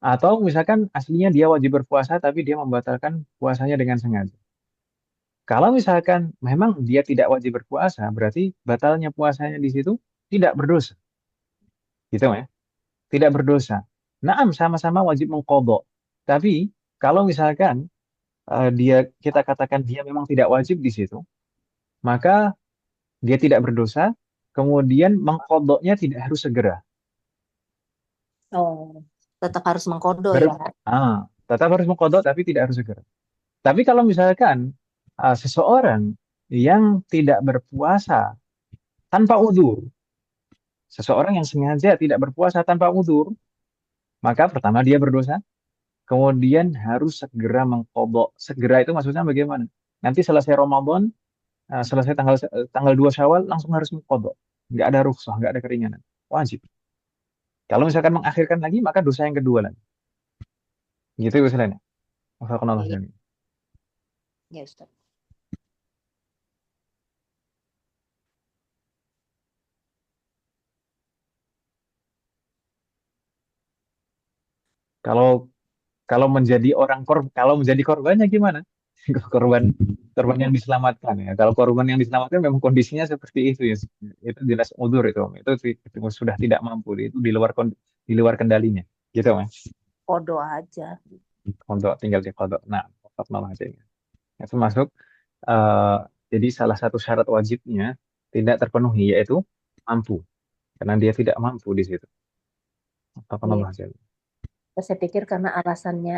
atau misalkan aslinya dia wajib berpuasa tapi dia membatalkan puasanya dengan sengaja. Kalau misalkan memang dia tidak wajib berpuasa, berarti batalnya puasanya di situ tidak berdosa. Gitu ya. Tidak berdosa. Naam, sama-sama wajib mengqadha. Tapi kalau misalkan dia kita katakan dia memang tidak wajib di situ, maka dia tidak berdosa, kemudian mengqadhanya tidak harus segera. Oh, tetap harus mengkodo Ber, ya. tetap harus mengqadha tapi tidak harus segera. Tapi kalau misalkan seseorang yang tidak berpuasa tanpa udzur, seseorang yang sengaja tidak berpuasa tanpa udzur, maka pertama dia berdosa, kemudian harus segera mengqadha. Segera itu maksudnya bagaimana? Nanti selesai Ramadan, selesai tanggal 2 Syawal langsung harus mengqadha. Nggak ada rukhsah, nggak ada keringanan. Wajib. Kalau misalkan mengakhirkan lagi, maka dosa yang kedua lagi. Gitu misalnya. Wafaqqanallahu Iya, jami'an. ya Ustaz. Kalau kalau menjadi kalau menjadi korbannya gimana? Korban korban yang diselamatkan ya. Kalau korban yang diselamatkan memang kondisinya seperti itu ya. Itu jelas udzur itu sudah tidak mampu, itu di luar kendalinya. Gitu, Mas. Kodo aja. Untuk tinggal di kodok. Nah, kodok malah aja. Itu masuk eh, jadi salah satu syarat wajibnya tidak terpenuhi yaitu mampu. Karena dia tidak mampu di situ. Kodok Iya. malah aja. Terus saya pikir karena alasannya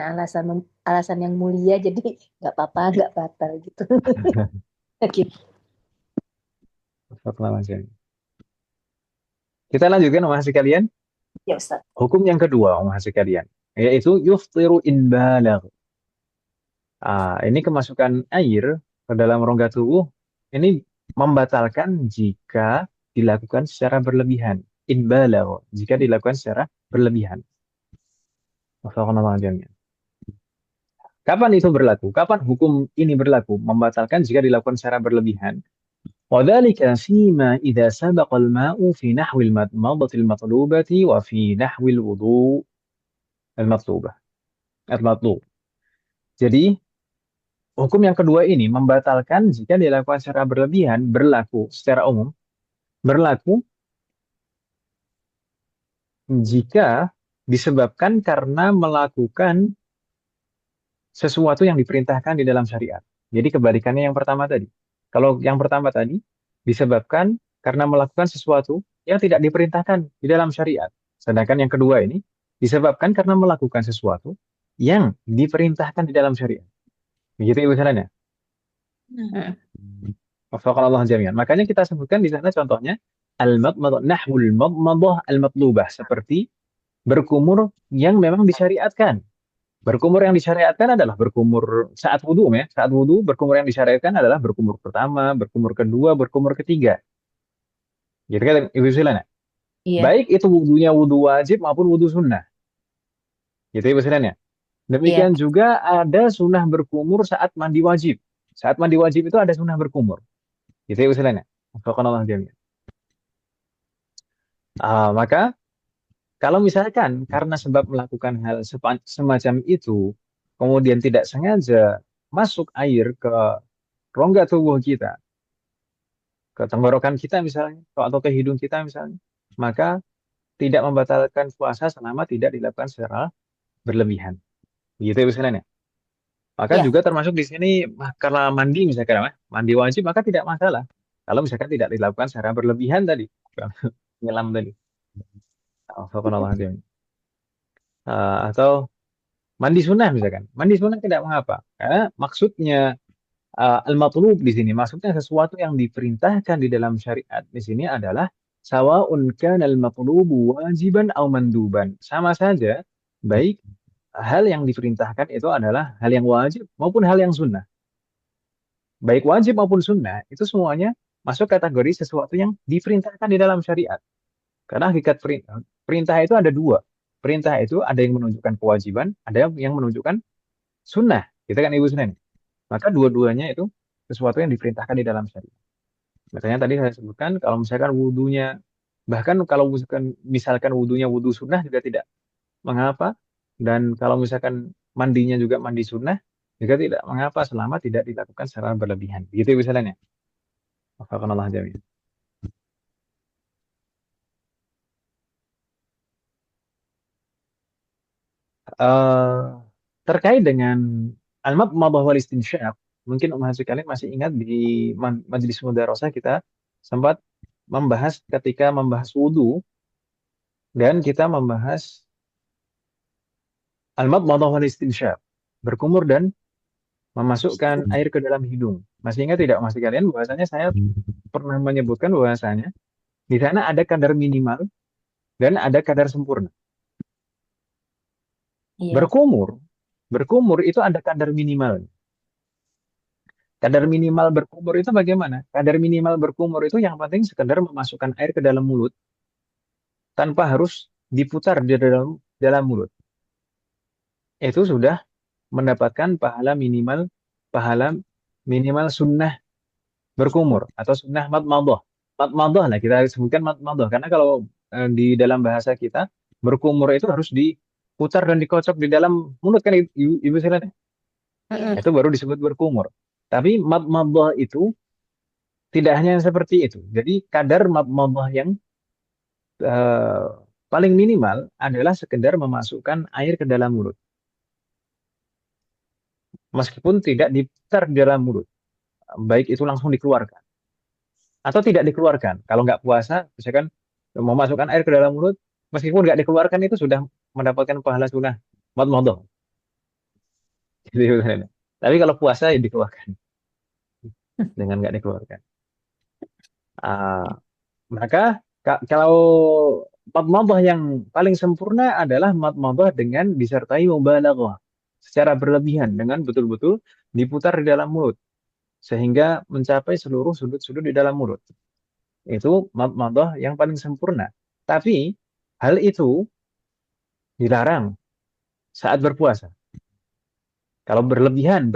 alasan yang mulia jadi nggak apa-apa, nggak batal gitu. Gitu. Kodok malah aja. Kita lanjutkan Mas sekalian. Ya Ustaz. Hukum yang kedua, Mas sekalian, yaitu yuftiru in balagh. Ini kemasukan air ke dalam rongga tubuh ini membatalkan jika dilakukan secara berlebihan. In balagh, jika dilakukan secara berlebihan. Wassalamualaikum warahmatullahi wabarakatuh. Kapan itu berlaku? Kapan hukum ini berlaku? Membatalkan jika dilakukan secara berlebihan. وذلك فيما إذا سبق الماء في نحو المضمضة المطلوبة وفي نحو الوضوء المطلوبة المطلوب. Jadi hukum yang kedua ini membatalkan jika dilakukan secara berlebihan, berlaku secara umum, berlaku jika disebabkan karena melakukan sesuatu yang diperintahkan di dalam syariat. Jadi kebalikannya yang pertama tadi. Kalau yang pertama tadi disebabkan karena melakukan sesuatu yang tidak diperintahkan di dalam syariat. Sedangkan yang kedua ini disebabkan karena melakukan sesuatu yang diperintahkan di dalam syariat. Begitu Ibu Salana. Nah, Wafaqanallah jami'an. Makanya kita sebutkan di sana contohnya al-madmadah, nahwul madmadah al-matlubah, seperti berkumur yang memang disyariatkan. Berkumur yang disyariatkan adalah berkumur saat wudhu ya. Saat wudhu berkumur yang disyariatkan adalah berkumur pertama, berkumur kedua, berkumur ketiga. Gitu kan Ibu Silana? Iya, Baik itu wudhunya wudhu wajib maupun wudhu sunnah. Gitu Ibu Silana. iya, Demikian juga ada sunnah berkumur saat mandi wajib. Saat mandi wajib itu ada sunnah berkumur. Gitu Ibu Silana. Wafaqanallah jami'an. Maka kalau misalkan karena sebab melakukan hal semacam itu, kemudian tidak sengaja masuk air ke rongga tubuh kita, ke tenggorokan kita misalnya, atau ke hidung kita misalnya, maka tidak membatalkan puasa selama tidak dilakukan secara berlebihan. Begitu ya misalnya. Maka iya. juga termasuk di sini karena mandi misalkan, mandi wajib maka tidak masalah. Kalau misalkan tidak dilakukan secara berlebihan tadi, menyelam tadi. Astagfirullahaladzim. Atau mandi sunnah misalkan. Mandi sunnah tidak mengapa. Karena maksudnya al-matlub di sini, maksudnya sesuatu yang diperintahkan di dalam syariat di sini adalah sawaun kana al-matlubu wajiban aw manduban. Sama saja, baik hal yang diperintahkan itu adalah hal yang wajib maupun hal yang sunnah. Baik wajib maupun sunnah, itu semuanya masuk kategori sesuatu yang diperintahkan di dalam syariat. Karena hakikat perintah itu ada dua. Perintah itu ada yang menunjukkan kewajiban, ada yang menunjukkan sunnah. Kita kan Ibu Sunan. Maka dua-duanya itu sesuatu yang diperintahkan di dalam syariat. Makanya tadi saya sebutkan kalau misalkan wudhunya, bahkan kalau misalkan wudhunya wudhu sunnah juga tidak mengapa. Dan kalau misalkan mandinya juga mandi sunnah, juga tidak mengapa selama tidak dilakukan secara berlebihan. Begitu misalnya. Wafakanallah jami'an. Eh, Terkait dengan al-madmadah wal istinsyaq, mungkin Umar sekalian masih ingat di majelis mudarasah kita sempat membahas ketika membahas wudhu dan kita membahas al-madmadah wal istinsyaq, berkumur dan memasukkan air ke dalam hidung. Masih ingat tidak Mas sekalian bahwasanya saya pernah menyebutkan bahwasanya di sana ada kadar minimal dan ada kadar sempurna. Iya. Berkumur, berkumur itu ada kadar minimal. Kadar minimal berkumur itu bagaimana? Kadar minimal berkumur itu yang penting sekedar memasukkan air ke dalam mulut tanpa harus diputar di dalam mulut. Itu sudah mendapatkan pahala minimal sunnah berkumur atau sunnah matmadah. Matmadah lah kita sebutkan matmadah karena kalau di dalam bahasa kita berkumur itu harus diputar dan dikocok di dalam mulut kan Ibu sekalian. Mm-mm. Itu baru disebut berkumur. Tapi madmadah itu tidak hanya seperti itu. Jadi kadar madmadah yang eh, paling minimal adalah sekedar memasukkan air ke dalam mulut. Meskipun tidak diputar di dalam mulut. Baik itu langsung dikeluarkan. Atau tidak dikeluarkan. Kalau nggak puasa, misalkan memasukkan air ke dalam mulut, meskipun nggak dikeluarkan itu sudah mendapatkan pahala sunnah madmadah. Gitu, tapi kalau puasa ya dikeluarkan. Dengan nggak dikeluarkan. Ah, maka kalau madmadah yang paling sempurna adalah madmadah dengan disertai mubalaghah secara berlebihan dengan betul-betul diputar di dalam mulut sehingga mencapai seluruh sudut-sudut di dalam mulut. Itu madmadah yang paling sempurna. Tapi hal itu dilarang saat berpuasa. Kalau berlebihan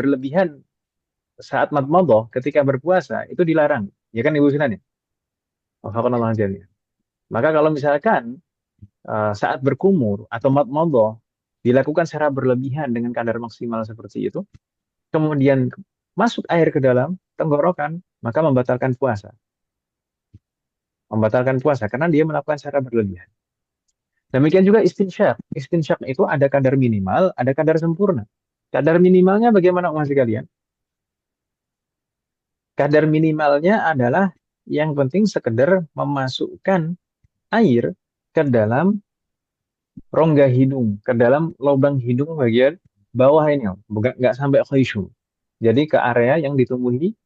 saat madmadah ketika berpuasa itu dilarang. Ya kan Ibu Sinan ya? Wafaqanallahu jami'an. Maka kalau misalkan saat berkumur atau madmadah dilakukan secara berlebihan dengan kadar maksimal seperti itu, kemudian masuk air ke dalam tenggorokan, maka membatalkan puasa. Membatalkan puasa karena dia melakukan secara berlebihan. Demikian juga istinsyak. Istinsyak itu ada kadar minimal, ada kadar sempurna. Kadar minimalnya bagaimana umat sekalian? Kadar minimalnya adalah yang penting sekedar memasukkan air ke dalam rongga hidung, ke dalam lubang hidung bagian bawah ini, bukan nggak sampai khayshum. Jadi ke area yang ditumbuhi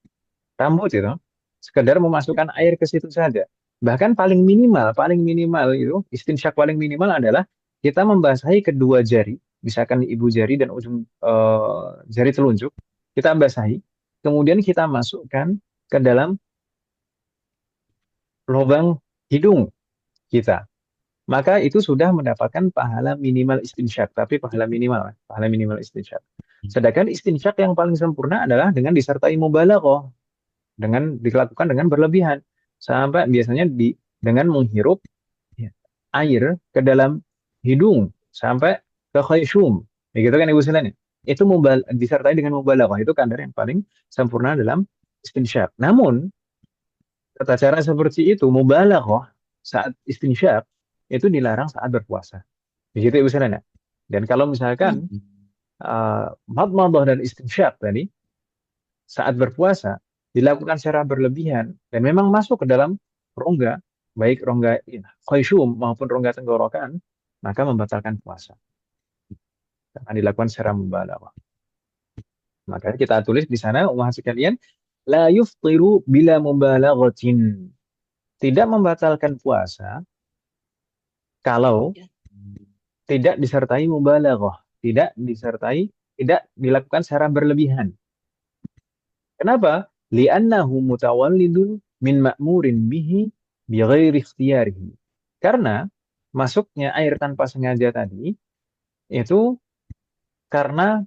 rambut itu, sekedar memasukkan air ke situ saja. Bahkan paling minimal itu, istinsyak paling minimal adalah kita membasahi kedua jari, misalkan ibu jari dan ujung jari telunjuk, kita basahi, kemudian kita masukkan ke dalam lubang hidung kita. Maka itu sudah mendapatkan pahala minimal istinsyak, tapi pahala minimal istinsyak. Sedangkan istinsyak yang paling sempurna adalah dengan disertai mubalaghah, dengan dilakukan dengan berlebihan, sampai biasanya dengan menghirup ya, air ke dalam hidung sampai ke khayshum. Begitu kan Ibu Selen? Itu disertai dengan mubalaghah, itu kadar yang paling sempurna dalam istinsyak. Namun tata cara seperti itu mubalaghah saat istinsyak itu dilarang saat berpuasa. Begitu Ibu Selen ya. Dan kalau misalkan madmadah dan istinsyak tadi saat berpuasa dilakukan secara berlebihan dan memang masuk ke dalam rongga, baik rongga khayshum maupun rongga tenggorokan, maka membatalkan puasa. Karena dilakukan secara mubalaghah. Maka kita tulis di sana umat sekalian, la yuftiru bila mubalaghatin. Tidak membatalkan puasa kalau tidak disertai mubalaghah, tidak dilakukan secara berlebihan. Kenapa? Li'annahu mutawallidun min ma'murin bihi bighairi ikhtiyarihi. Karena masuknya air tanpa sengaja tadi itu karena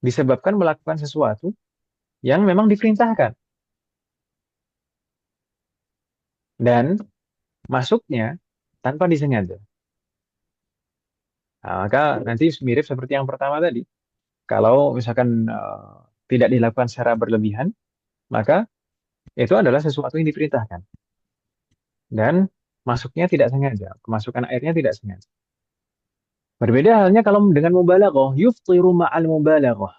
disebabkan melakukan sesuatu yang memang diperintahkan. Dan masuknya tanpa disengaja. Nah, maka nanti mirip seperti yang pertama tadi. Kalau misalkan tidak dilakukan secara berlebihan, maka itu adalah sesuatu yang diperintahkan. Dan masuknya tidak sengaja, kemasukan airnya tidak sengaja. Berbeda halnya kalau dengan mubalaghah, yuftiru ma'al mubalaghah.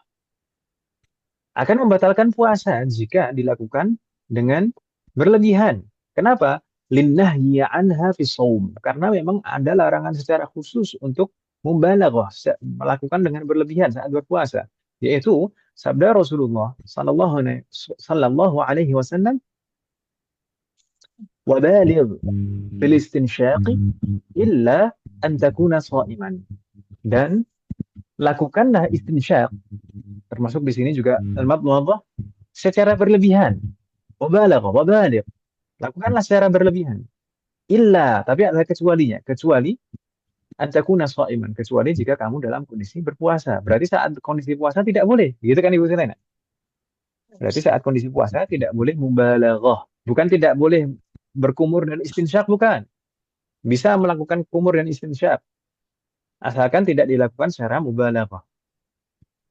Akan membatalkan puasa jika dilakukan dengan berlebihan. Kenapa? Linnahyi anha fi shaum. Karena memang ada larangan secara khusus untuk mubalaghah, melakukan dengan berlebihan saat berpuasa, yaitu sabda Rasulullah sallallahu alaihi wasallam, "Wabaligh fil istinsyaqi illa an takuna sha'iman." Dan lakukanlah istinsyak, termasuk di sini juga al-madmadah, secara berlebihan. Wabaligh. Lakukanlah secara berlebihan. Illa, tapi ada kecualinya. Kecuali antakuna sha'iman, kecuali jika kamu dalam kondisi berpuasa. Berarti saat kondisi puasa tidak boleh. Gitu kan Ibu Selena? Berarti saat kondisi puasa tidak boleh mubalaghah. Bukan tidak boleh berkumur dan istinsyak, bukan. Bisa melakukan kumur dan istinsyak. asalkan tidak dilakukan secara mubalaghah.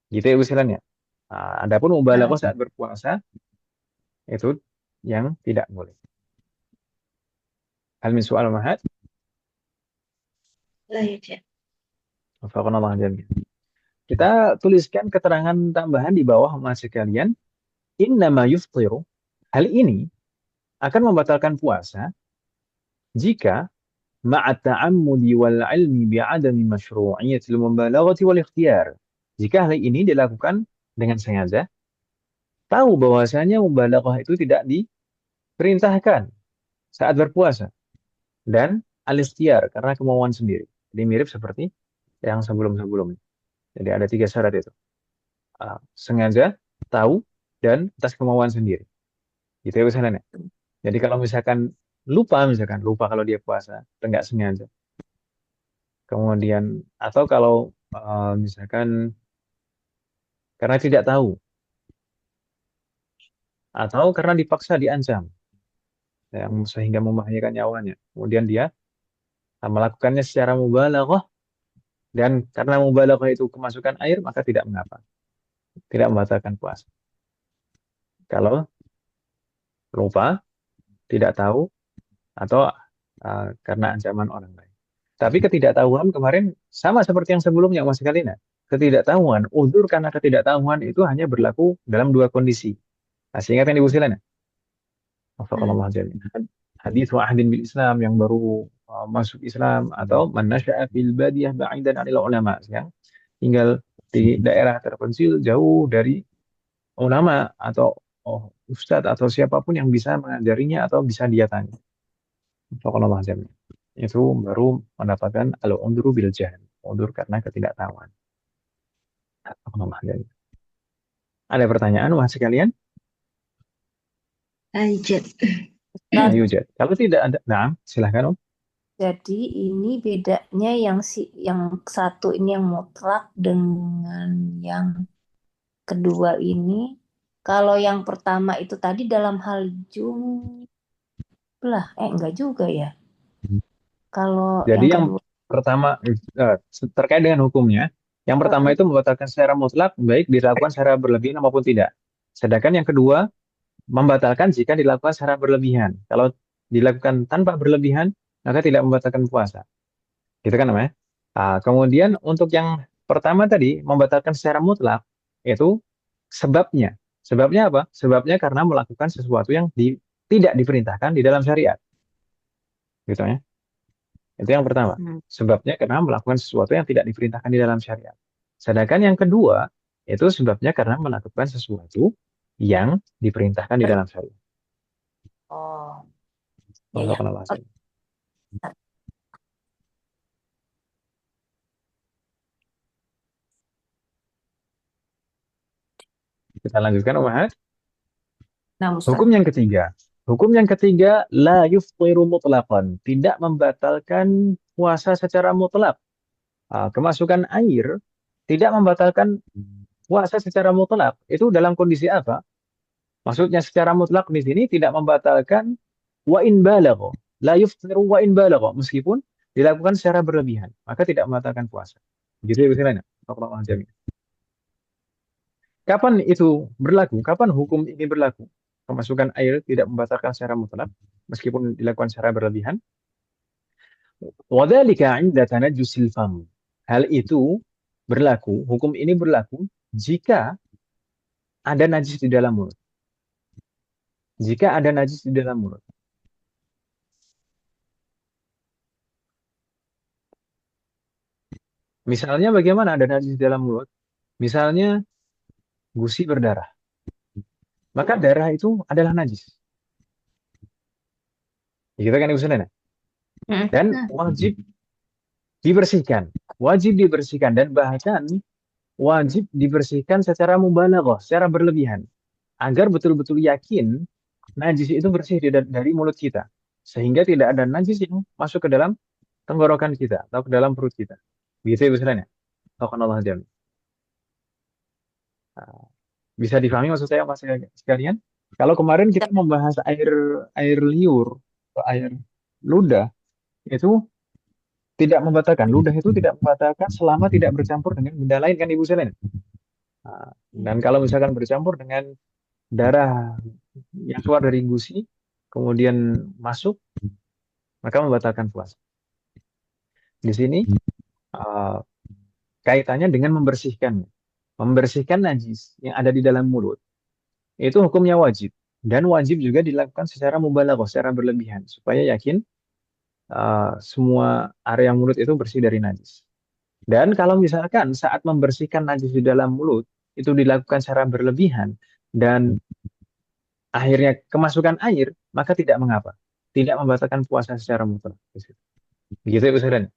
Gitu ya usulannya. Adapun mubalaghah saat berpuasa itu yang tidak boleh. Hal min soal mahad? لا يوجد. Wafaqanallah jami'an. Kita tuliskan keterangan tambahan di bawah mas sekalian. Innama yuftiru. Hal ini akan membatalkan puasa jika ma'a ta'ammudi wal ilmi bi'adami masyru'iyyatil mubalaghati wal ikhtiyar. Jika hal ini dilakukan dengan sengaja, tahu bahwasanya mubalaghah itu tidak diperintahkan saat berpuasa dan al-ikhtiyar karena kemauan sendiri. Jadi mirip seperti yang sebelum-sebelumnya. Jadi ada 3 syarat itu. Sengaja, tahu, dan atas kemauan sendiri. Gitu ya misalnya. Jadi kalau misalkan lupa kalau dia puasa, atau nggak sengaja. Kemudian, atau kalau misalkan karena tidak tahu, atau karena dipaksa diancam, yang sehingga membahayakan nyawanya. Kemudian dia melakukannya secara mubalaghah, dan karena mubalaghah itu kemasukan air, maka tidak mengapa. Tidak membatalkan puasa. Kalau lupa, tidak tahu, atau karena ancaman orang lain. Tapi ketidaktahuan kemarin sama seperti yang sebelumnya, Mas Kalina. Ketidaktahuan, udzur karena ketidaktahuan itu hanya berlaku dalam 2 kondisi. Masih ingat yang Ibu Silana? Wafaqallahu jami'an. Hadis wa'ahdin bil Islam yang baru masuk Islam, atau man nasya'a fil badiyah ba'idan 'anil ulama, yang tinggal di daerah terpencil jauh dari ulama atau ustadz atau siapapun yang bisa mengajarinya atau bisa dia tanya. Wafaqallahu jami'an. Itu baru mendapatkan al-undru bil jahl, undur karena ketidaktahuan. Wafaqallahu jami'an. Ada pertanyaan Mas sekalian? لا يوجد. Nah, Ustaz, yujad. Kalau tidak ada, nah, silahkan Om. jadi ini bedanya yang satu ini yang mutlak dengan yang kedua ini. Kalau yang pertama itu tadi dalam hal jumlah, enggak juga ya. Kalau Jadi yang yang kedua, pertama terkait dengan hukumnya, yang pertama itu membatalkan secara mutlak baik dilakukan secara berlebihan maupun tidak. Sedangkan yang kedua membatalkan jika dilakukan secara berlebihan. Kalau dilakukan tanpa berlebihan, maka tidak membatalkan puasa. Gitu kan namanya? Kemudian untuk yang pertama tadi membatalkan secara mutlak itu sebabnya. Sebabnya apa? Sebabnya karena melakukan sesuatu yang tidak diperintahkan di dalam syariat. Gitu ya. Itu yang pertama. Sebabnya karena melakukan sesuatu yang tidak diperintahkan di dalam syariat. Sedangkan yang kedua, itu sebabnya karena melakukan sesuatu yang diperintahkan di dalam syariat. oh, ya Untuk ya. penjelasan. Kita lanjutkan, Umahat. Nah, Ustaz. Hukum yang ketiga. Hukum yang ketiga, la yuftiru mutlaqan. Tidak membatalkan puasa secara mutlak. Kemasukan air tidak membatalkan puasa secara mutlak. Itu dalam kondisi apa? Maksudnya secara mutlak di sini tidak membatalkan wa in balagha. La yuftiru wa in balagha. Meskipun dilakukan secara berlebihan, maka tidak membatalkan puasa. Gitu ya istilahnya. Kapan itu berlaku? Kapan hukum ini berlaku? Kemasukan air tidak membatalkan secara mutlak meskipun dilakukan secara berlebihan. Wadzalika 'inda tanajjusil fam. Hal itu berlaku, hukum ini berlaku jika ada najis di dalam mulut. Jika ada najis di dalam mulut. Misalnya bagaimana ada najis di dalam mulut? Misalnya gusi berdarah. Maka darah itu adalah najis. Gitu kan Ibu Selena? Dan wajib dibersihkan. Wajib dibersihkan dan bahkan wajib dibersihkan secara mubalaghah, secara berlebihan. Agar betul-betul yakin najis itu bersih dari mulut kita. Sehingga tidak ada najis yang masuk ke dalam tenggorokan kita atau ke dalam perut kita. Begitu Ibu Selena? Allah jami. Bisa difahami maksud saya Mas sekalian? Kalau kemarin kita membahas air liur atau air ludah, itu Tidak membatalkan. Ludah itu tidak membatalkan selama tidak bercampur dengan benda lain kan Ibu sekalian. Nah, dan kalau misalkan bercampur dengan darah yang keluar dari gusi, kemudian masuk, maka membatalkan puasa. Di sini uh, kaitannya dengan membersihkan. Membersihkan najis yang ada di dalam mulut, itu hukumnya wajib. Dan wajib juga dilakukan secara mubalaghah, secara berlebihan. Supaya yakin semua area mulut itu bersih dari najis. Dan kalau misalkan saat membersihkan najis di dalam mulut, itu dilakukan secara berlebihan, dan akhirnya kemasukan air, maka tidak mengapa. Tidak membatalkan puasa secara mutlak. Begitu Ibu Saudara.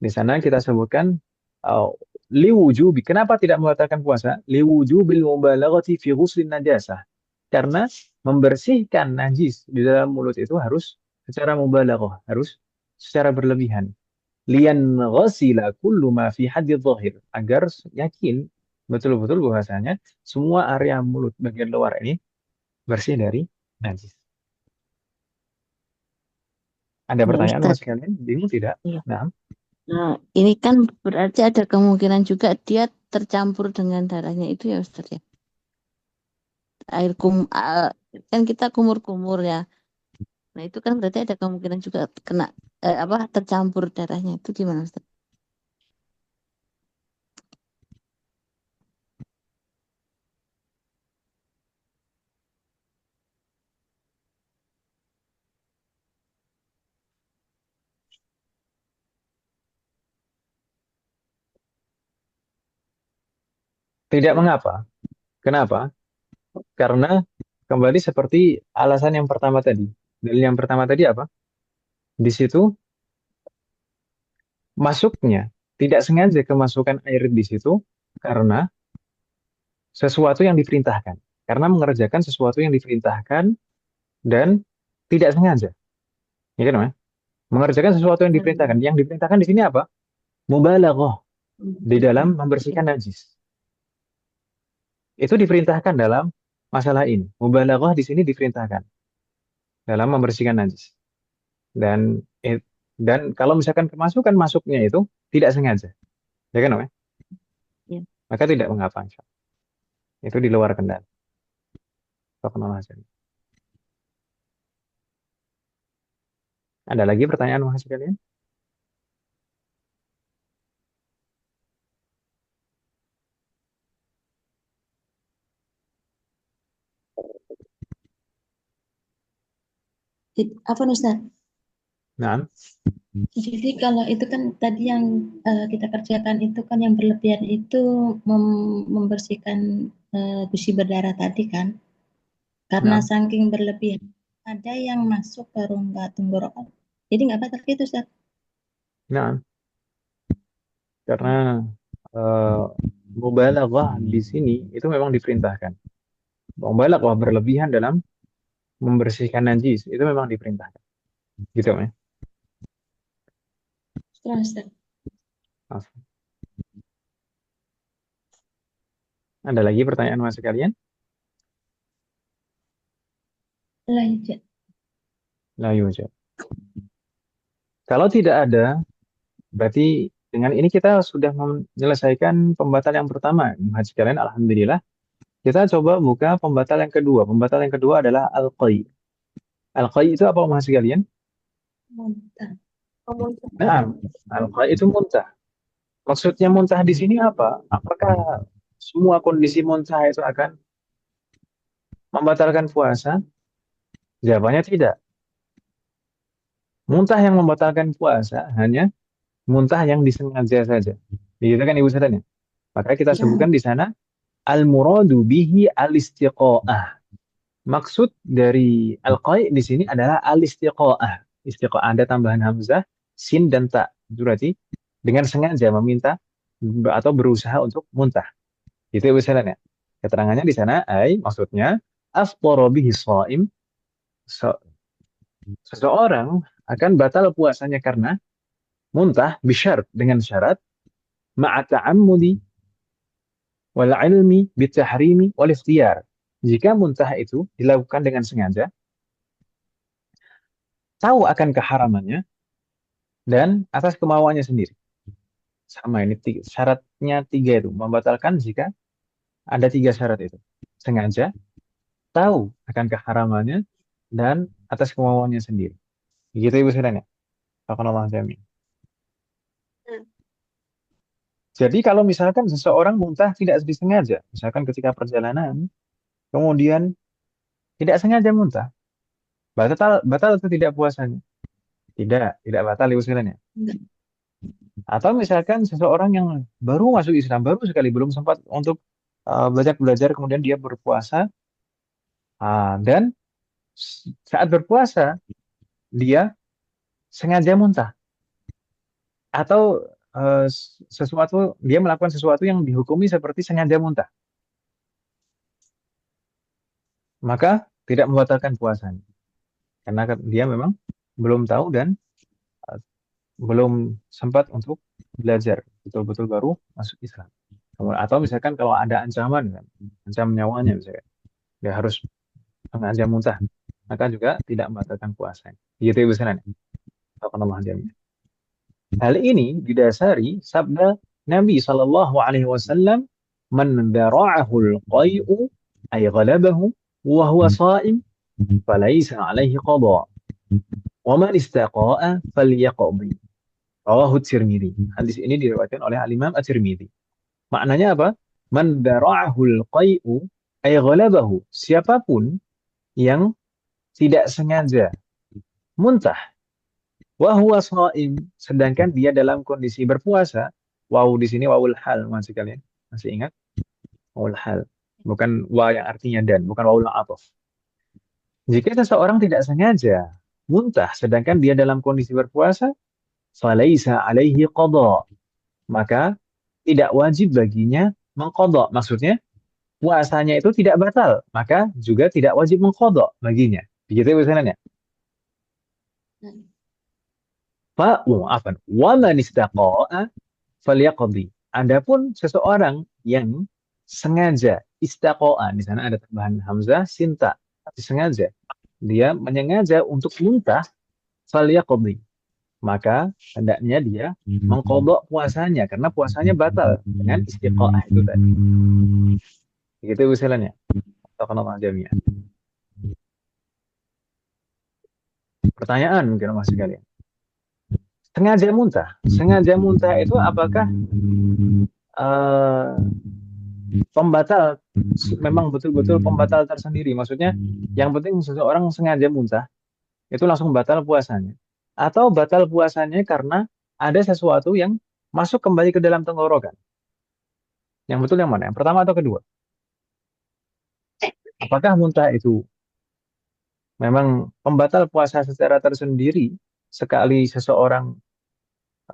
Di sana kita sebutkan uh, liwujubi. Kenapa tidak membatalkan puasa? Liwujubil mubalaghati fi ghuslin najasah. Karena membersihkan najis di dalam mulut itu harus secara mubalaghah, harus secara berlebihan. Lian ghasila kullu ma fi haddi dhahir. Agar yakin betul-betul bahwasanya semua area mulut bagian luar ini bersih dari najis. Ada Ya pertanyaan mas Ustadz. kalian? Bingung tidak? Iya. Nah, Nah, ini kan berarti ada kemungkinan juga dia tercampur dengan darahnya itu ya Ustadz ya. Air kan kita kumur-kumur ya. Nah, itu kan berarti ada kemungkinan juga kena tercampur darahnya itu gimana Ustadz? tidak mengapa. Kenapa? Karena kembali seperti alasan yang pertama tadi. Dalil yang pertama tadi apa? Di situ masuknya tidak sengaja kemasukan air di situ karena sesuatu yang diperintahkan. Karena mengerjakan sesuatu yang diperintahkan dan tidak sengaja. Ya kan, Mas? Mengerjakan sesuatu yang diperintahkan. Yang diperintahkan di sini apa? Mubalaghah di dalam membersihkan najis. Itu diperintahkan dalam masalah ini. Mubalaghah di sini diperintahkan dalam membersihkan najis. Dan dan kalau misalkan kemasukan masuknya itu tidak sengaja, ya kan, Mas? Ya. Maka tidak mengapa. Itu di luar kendali. Ada lagi pertanyaan mas sekalian? Apa Ustaz? Nah, Jadi kalau itu kan tadi yang kita kerjakan itu kan yang berlebihan itu membersihkan gusi berdarah tadi kan. Karena nah, saking berlebihan ada yang masuk ke rongga tenggorokan. Jadi nggak batal gitu Ustaz. nah, karena mubalaghah di sini itu memang diperintahkan. Mubalaghah berlebihan dalam membersihkan najis itu memang diperintahkan. Gitu, ya. Setelah Ustaz. Ada lagi pertanyaan mas sekalian? Lanjut. La yujad. Kalau tidak ada, berarti dengan ini kita sudah menyelesaikan pembatal yang pertama. Mas sekalian, alhamdulillah. Kita coba buka pembatal yang kedua. Pembatal yang kedua adalah al-qai. Al-qai itu apa mas sekalian? Muntah. Nah, al-qai itu muntah. Maksudnya muntah di sini apa? Apakah semua kondisi muntah itu akan membatalkan puasa? Jawabannya tidak. Muntah yang membatalkan puasa hanya muntah yang disengaja saja. Begitu kan Ibu Saudara? Maka kita Ya. sebutkan di sana al-muradu bihi al-istiqa'ah. Maksud dari al-qai di sini adalah al-istiqa'ah. Istiqa'ah ada tambahan hamzah, sin dan ta. Berarti dengan sengaja meminta atau berusaha untuk muntah. Itu Ibu Saudara. Keterangannya di sana maksudnya afṭara bihi shaim, seseorang akan batal puasanya karena muntah bisyarat dengan syarat ma'a ta'ammudi wal ilmi bitahrimi wal ikhtiyar. Jika muntah itu dilakukan dengan sengaja, tahu akan keharamannya dan atas kemauannya sendiri. Sama ini syaratnya 3 itu. Membatalkan jika ada 3 syarat itu. Sengaja, tahu akan keharamannya, dan atas kemauannya sendiri. Begitu Ibu sekalian ya. Barakallahu jami'. Jadi kalau misalkan seseorang muntah tidak disengaja, misalkan ketika perjalanan, kemudian tidak sengaja muntah, batal atau tidak puasanya? Tidak batal Ibu sekalian ya. Enggak. Atau misalkan seseorang yang baru masuk Islam, baru sekali belum sempat untuk belajar kemudian dia berpuasa, dan saat berpuasa dia sengaja muntah atau dia melakukan sesuatu yang dihukumi seperti sengaja muntah, maka tidak membatalkan puasanya karena dia memang belum tahu dan eh, belum sempat untuk belajar, betul-betul baru masuk Islam. Atau misalkan kalau ada ancaman kan, ancam nyawanya misalkan, dia harus sengaja muntah, maka juga tidak membatalkan puasanya. Begitu Ibu sekalian. Subhanallah jami'an. Hal ini didasari sabda Nabi Shallallahu Alaihi Wasallam, "Man dara'ahu al-qai'u ay ghalabahu wa huwa sha'im, falaysa alaihi qada, wa man istaqa'a falyaqdi." Rawahu Tirmidzi. Hadis ini diriwayatkan oleh Al-Imam At-Tirmidzi. Maknanya apa? Man dara'ahu al-qai'u ay ghalabahu. Siapapun yang tidak sengaja muntah, wa huwa shaim, sedangkan dia dalam kondisi berpuasa. Waw di sini wawul hal, masih kalian masih ingat? Wawul hal, bukan wa yang artinya dan, bukan wawul ataf. Jika seseorang tidak sengaja muntah sedangkan dia dalam kondisi berpuasa, falaisa alaihi qada, maka tidak wajib baginya mengqada. Maksudnya puasanya itu tidak batal, maka juga tidak wajib mengqada baginya. Begitu misalnya. Wa man istaqa'a falyaqdi. Adapun seseorang yang sengaja, istaqa'a, di sana ada tambahan hamzah sinta, sengaja, dia menyengaja untuk muntah, falyaqdi, maka hendaknya dia mengqadha puasanya karena puasanya batal dengan istiqaah itu tadi. Begitu usulannya. Taqaddama jami'an. Pertanyaan mungkin Mas sekalian. Sengaja muntah itu apakah pembatal, memang betul-betul pembatal tersendiri? Maksudnya yang penting seseorang sengaja muntah itu langsung batal puasanya, atau batal puasanya karena ada sesuatu yang masuk kembali ke dalam tenggorokan? Yang betul yang mana? Yang pertama atau kedua? Apakah muntah itu memang pembatal puasa secara tersendiri sekali seseorang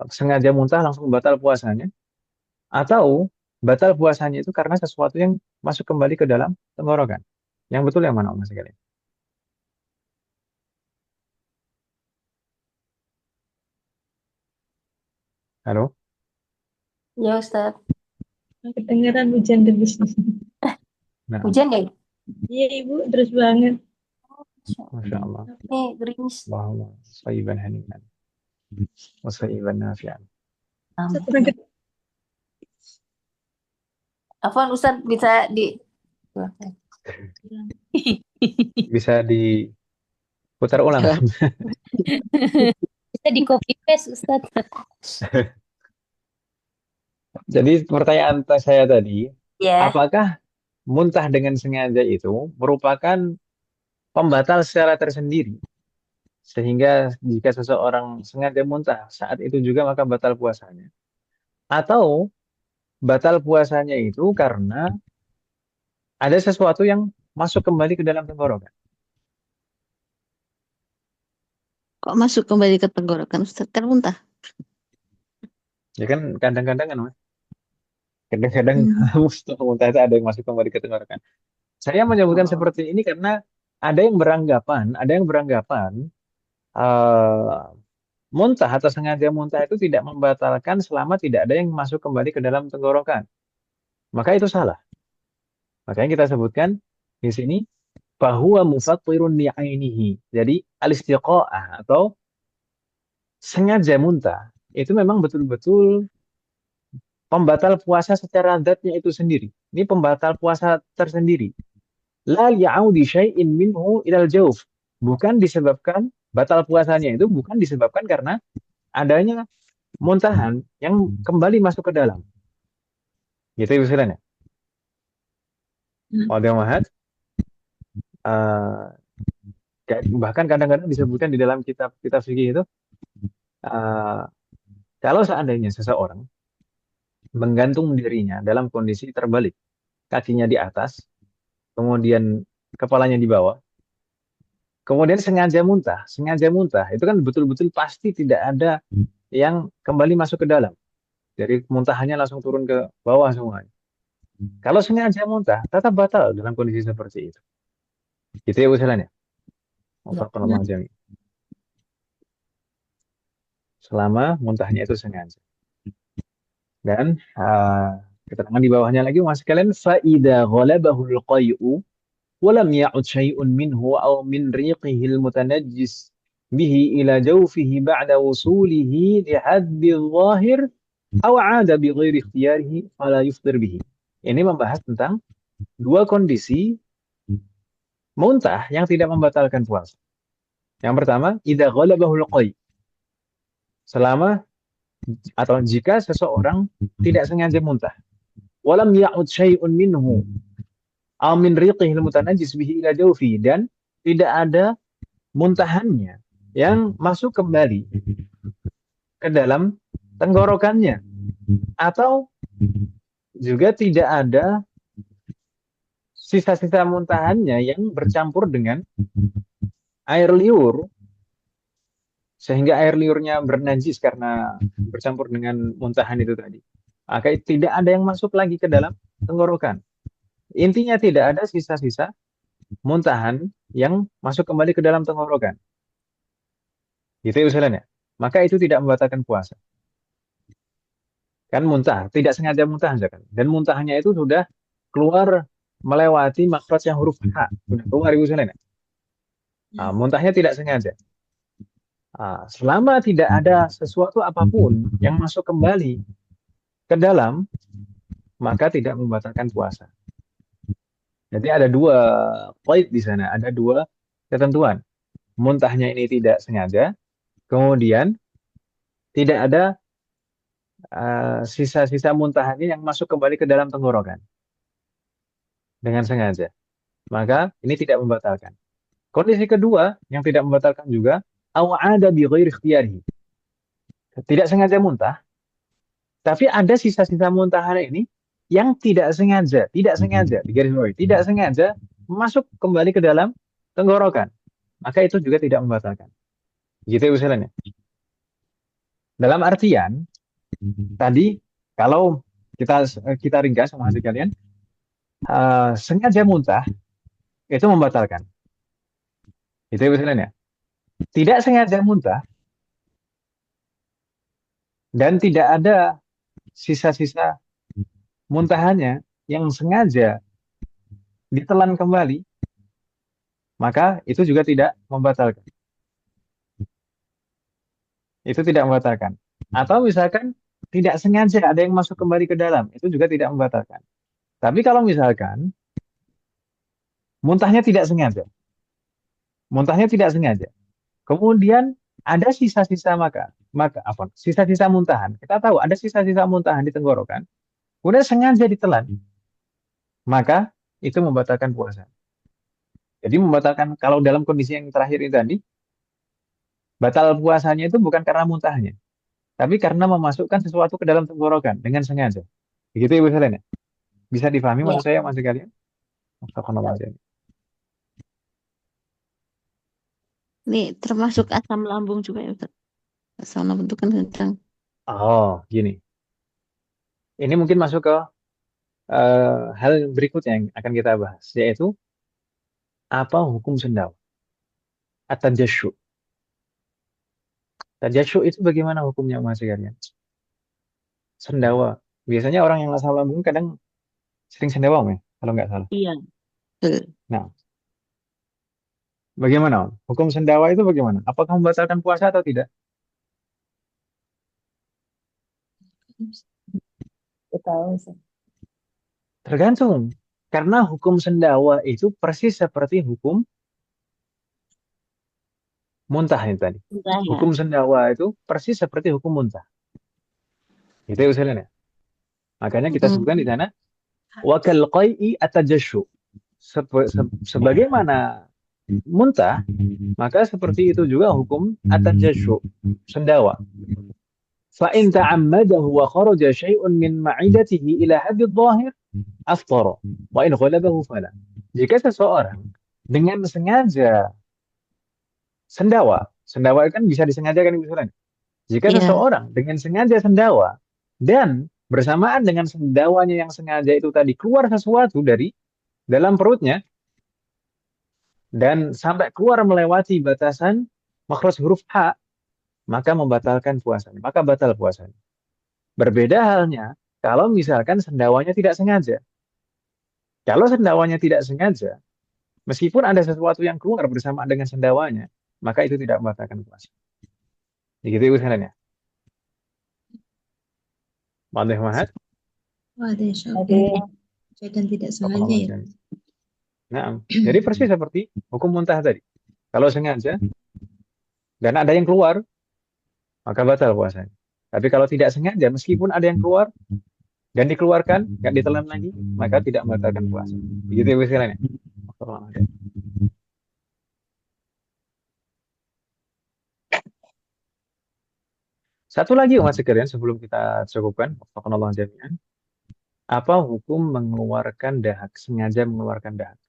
sengaja muntah langsung batal puasanya, atau batal puasanya itu karena sesuatu yang masuk kembali ke dalam tenggorokan? Yang betul yang mana Mas sekalian? Halo? Ya Ustaz. Kedengeran hujan deras. Nah, Hujan ya? Iya Ibu, terus banget. Masya Allah. Ini gerimis. Allahumma sayyiban hani'an wa sayyiban nafi'an. Amin. Afwan Ustaz bisa di Bisa diputar ulang. bisa di copy paste Ustaz. Jadi pertanyaan saya tadi, Ya. apakah muntah dengan sengaja itu merupakan pembatal secara tersendiri? Sehingga jika seseorang sengaja muntah saat itu juga maka batal puasanya. Atau batal puasanya itu karena ada sesuatu yang masuk kembali ke dalam tenggorokan. Kok masuk kembali ke tenggorokan Ustaz? Kan muntah. Ya kan kadang-kadang kan Mas. Kadang-kadang setelah muntah itu ada yang masuk kembali ke tenggorokan. Saya menyebutkan seperti ini karena ada yang beranggapan muntah atau sengaja muntah itu tidak membatalkan selama tidak ada yang masuk kembali ke dalam tenggorokan. Maka itu salah. Makanya kita sebutkan di sini bahwa mufattirun li'ainihi. Jadi al-istiqa'ah atau sengaja muntah itu memang betul-betul pembatal puasa secara zatnya itu sendiri. Ini pembatal puasa tersendiri. La ya'udi syai'in minhu ilal jauf. Bukan disebabkan batal puasanya itu bukan disebabkan karena adanya muntahan yang kembali masuk ke dalam. Gitu istilahnya. Hmm. Wadah mahat. Bahkan kadang-kadang disebutkan di dalam kitab fikih itu uh, kalau seandainya seseorang menggantung dirinya dalam kondisi terbalik, kakinya di atas, kemudian kepalanya di bawah, kemudian sengaja muntah, itu kan betul-betul pasti tidak ada yang kembali masuk ke dalam. Jadi muntahannya langsung turun ke bawah semuanya. Kalau sengaja muntah, tetap batal dalam kondisi seperti itu. Gitu ya usulannya. Selama muntahnya itu sengaja. Dan keterangan di bawahnya lagi mas kalian faida ghalabahul qay'u walam ya'ud syai'un minhu aw min riqihi al-mutanajjis bihi ila jawfihi ba'da wusulihi li haddi dhahir aw 'ada bi ghairi ikhtiyarihi fala yufṭir bihi. Ini membahas tentang dua kondisi muntah yang tidak membatalkan puasa. Yang pertama, idza ghalabahul qay'. Selama atau jika seseorang tidak sengaja muntah. Walam ya'ud syai'un minhu aw min riqihil mutanajjis bihi ila jawfi, dan tidak ada muntahannya yang masuk kembali ke dalam tenggorokannya, atau juga tidak ada sisa-sisa muntahannya yang bercampur dengan air liur sehingga air liurnya bernajis karena bercampur dengan muntahan itu tadi. Maka tidak ada yang masuk lagi ke dalam tenggorokan. Intinya tidak ada sisa-sisa muntahan yang masuk kembali ke dalam tenggorokan. Gitu ya usulannya. Maka itu tidak membatalkan puasa. Kan muntah, tidak sengaja muntah kan. Dan muntahnya itu sudah keluar melewati makhraj yang huruf H. Sudah keluar usulannya. Muntahnya tidak sengaja. Selama tidak ada sesuatu apapun yang masuk kembali ke dalam, maka tidak membatalkan puasa. Jadi ada dua point di sana, ada dua ketentuan. Muntahnya ini tidak sengaja, kemudian tidak ada sisa-sisa muntahannya yang masuk kembali ke dalam tenggorokan dengan sengaja. Maka ini tidak membatalkan. Kondisi kedua yang tidak membatalkan juga, aw'ada bi ghairi ikhtiyarihi. Tidak sengaja muntah, tapi ada sisa-sisa muntahan ini yang tidak sengaja, di garis bawah, tidak sengaja masuk kembali ke dalam tenggorokan. Maka itu juga tidak membatalkan. Gitu ya usulannya. Dalam artian, tadi kalau kita ringkas sama hasil kalian, sengaja muntah itu membatalkan. Itu ya usulannya. Tidak sengaja muntah dan tidak ada sisa-sisa muntahannya yang sengaja ditelan kembali, maka itu juga tidak membatalkan. Itu tidak membatalkan. Atau misalkan tidak sengaja ada yang masuk kembali ke dalam, itu juga tidak membatalkan. Tapi kalau misalkan muntahnya tidak sengaja, kemudian ada sisa-sisa sisa-sisa muntahan. Kita tahu ada sisa-sisa muntahan di tenggorokan, kemudian sengaja ditelan, maka itu membatalkan puasa. Jadi membatalkan, kalau dalam kondisi yang terakhir ini tadi, batal puasanya itu bukan karena muntahnya, tapi karena memasukkan sesuatu ke dalam tenggorokan dengan sengaja. Begitu Ibu Selene. Bisa difahami maksud saya, maksud kalian? Ini termasuk asam lambung juga ya Ustaz. Asam lambung itu kan kencang. Oh, gini. Ini mungkin masuk ke hal berikutnya yang akan kita bahas, yaitu apa hukum sendawa? At-tajasyu. Tajasyu itu bagaimana hukumnya masih kalian? Sendawa. Biasanya orang yang asam lambung kadang sering sendawa, ya, kalau nggak salah. Iya. Betul. Nah, bagaimana? Hukum sendawa itu bagaimana? Apakah membatalkan puasa atau tidak? Tahu sih. Tergantung. Karena hukum sendawa itu persis seperti hukum muntah ini tadi. Enggak ya. Hukum sendawa itu persis seperti hukum muntah. Itu usulnya. Makanya kita sebutkan di sana wakal qai'i atajashu. Sebagaimana muntah, maka seperti itu juga hukum atajashu, sendawa. فإن تعمده وخرج شيء من معدته إلى حد الظاهر أفطر وإن غلبه فلا. Jika seseorang dengan sengaja sendawa kan bisa disengajakan misalnya. Jika Iya. seseorang dengan sengaja sendawa dan bersamaan dengan sendawanya yang sengaja itu tadi keluar sesuatu dari dalam perutnya dan sampai keluar melewati batasan makhraj huruf H, maka membatalkan puasanya, maka batal puasanya. Berbeda halnya kalau misalkan sendawanya tidak sengaja. Kalau sendawanya tidak sengaja, meskipun ada sesuatu yang keluar bersamaan dengan sendawanya, maka itu tidak membatalkan puasa. Begitu urusannya. Wadah Mahat? Wadah, Syaf. Jadi Dan tidak sengaja ya. Nah, jadi persis seperti hukum muntah tadi. Kalau sengaja dan ada yang keluar, maka batal puasanya. Tapi kalau tidak sengaja, meskipun ada yang keluar dan dikeluarkan, nggak ditelan lagi, maka tidak membatalkan puasa. Begitu istilahnya. Satu lagi umat sekalian sebelum kita cukupkan, Allah jami'an. Apa hukum mengeluarkan dahak, sengaja mengeluarkan dahak?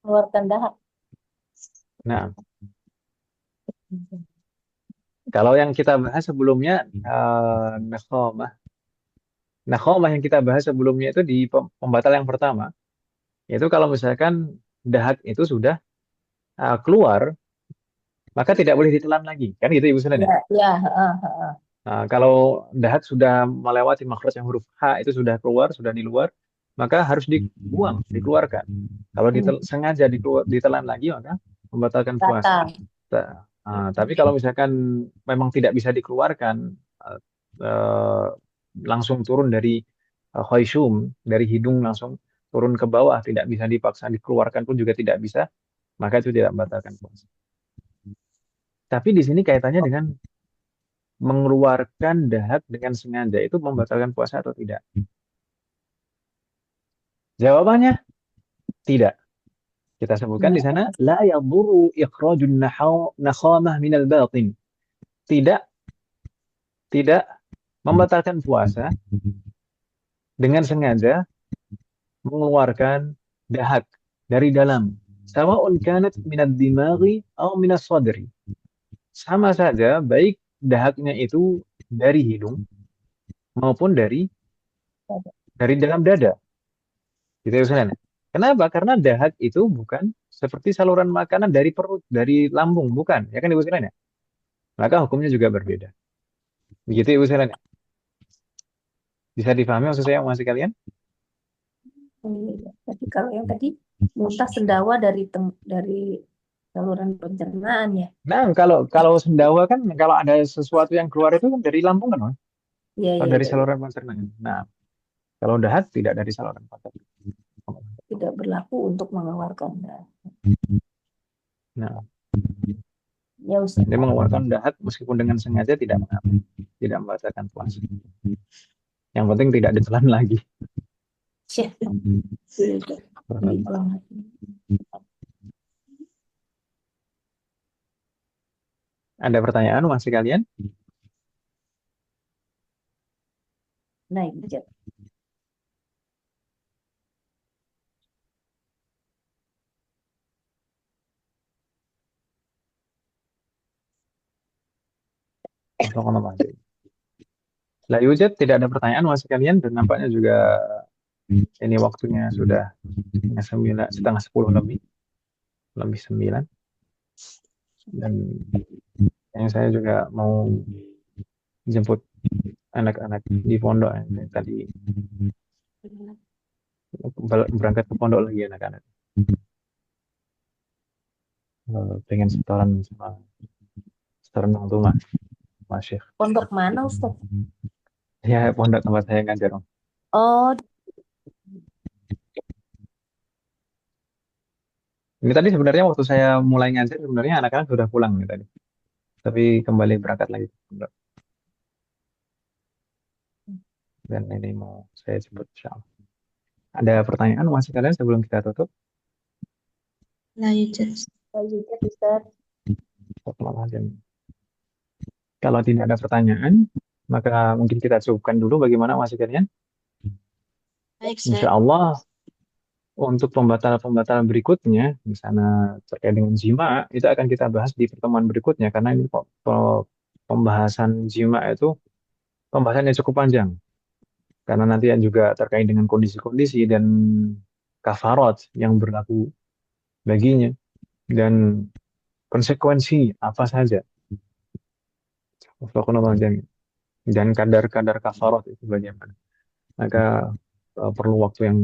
mengeluarkan dahak. Nah, kalau yang kita bahas sebelumnya, nakhomah yang kita bahas sebelumnya itu di pembatal yang pertama, yaitu kalau misalkan dahak itu sudah keluar, maka tidak boleh ditelan lagi. Kan gitu Ibu Sunan ya? Ya, Nah, kalau dahak sudah melewati makhraj yang huruf H itu sudah keluar, sudah di luar, maka harus dibuang, dikeluarkan. Kalau sengaja ditelan lagi, maka membatalkan puasa. Tapi kalau misalkan memang tidak bisa dikeluarkan, langsung turun dari khaysum, dari hidung langsung turun ke bawah, tidak bisa dipaksa dikeluarkan pun juga tidak bisa, maka itu tidak membatalkan puasa. Tapi di sini kaitannya dengan mengeluarkan dahak dengan sengaja itu membatalkan puasa atau tidak? Jawabannya tidak. Kita sebutkan di sana la yadurru ikhrajun nakhamah minal batin. Tidak membatalkan puasa dengan sengaja mengeluarkan dahak dari dalam. Sawa'un kanat minad dimaghi atau minas sadri. Sama saja baik dahaknya itu dari hidung maupun dari dalam dada. Gitu ya Ustaz. Kenapa? Karena dahak itu bukan seperti saluran makanan dari perut, dari lambung, bukan. Ya kan Ibu sekalian ya? Maka hukumnya juga berbeda. Begitu Ibu sekalian ya? Bisa difahami maksud saya masih kalian? Tapi kalau yang tadi muntah sendawa dari saluran pencernaan ya. Nah, kalau sendawa kan kalau ada sesuatu yang keluar itu kan dari lambung kan, Mas? Iya, Atau iya, dari iya. saluran pencernaan. Nah, kalau dahak tidak dari saluran pencernaan. Tidak berlaku untuk mengeluarkan dahak. Nah, Ya Ustaz. dia mengeluarkan dahak meskipun dengan sengaja tidak mengapa, tidak membatalkan puasa. Yang penting tidak ditelan lagi. Syekh. Ada pertanyaan masih kalian? Naik aja. La yujad, tidak ada pertanyaan masih kalian dan nampaknya juga ini waktunya sudah setengah 10 lebih 9 dan yang saya juga mau jemput anak-anak di pondok yang tadi berangkat ke pondok lagi anak-anak pengen setoran sama Terkenal tuh Mas Syekh. Pondok mana Ustaz? Ya, pondok tempat saya ngajar, Om. Oh, Ini tadi sebenarnya waktu saya mulai ngajar, sebenarnya anak-anak sudah pulang nih tadi. Tapi kembali berangkat lagi ke pondok. Dan ini mau saya sebut insya Allah. Ada pertanyaan masih kalian sebelum kita tutup? La yujad. lanjut Ustaz. Astagfirullahaladzim. Kalau tidak ada pertanyaan, maka mungkin kita cukupkan dulu bagaimana masih kalian. Baik, Insya Ustaz. Allah untuk pembatalan-pembatalan berikutnya, misalnya terkait dengan jima, itu akan kita bahas di pertemuan berikutnya karena ini pembahasan jima itu pembahasannya cukup panjang karena nanti juga terkait dengan kondisi-kondisi dan kafarat yang berlaku baginya dan konsekuensi apa saja. Astagfirullahaladzim. Dan kadar-kadar kafarat itu bagaimana. Maka perlu waktu yang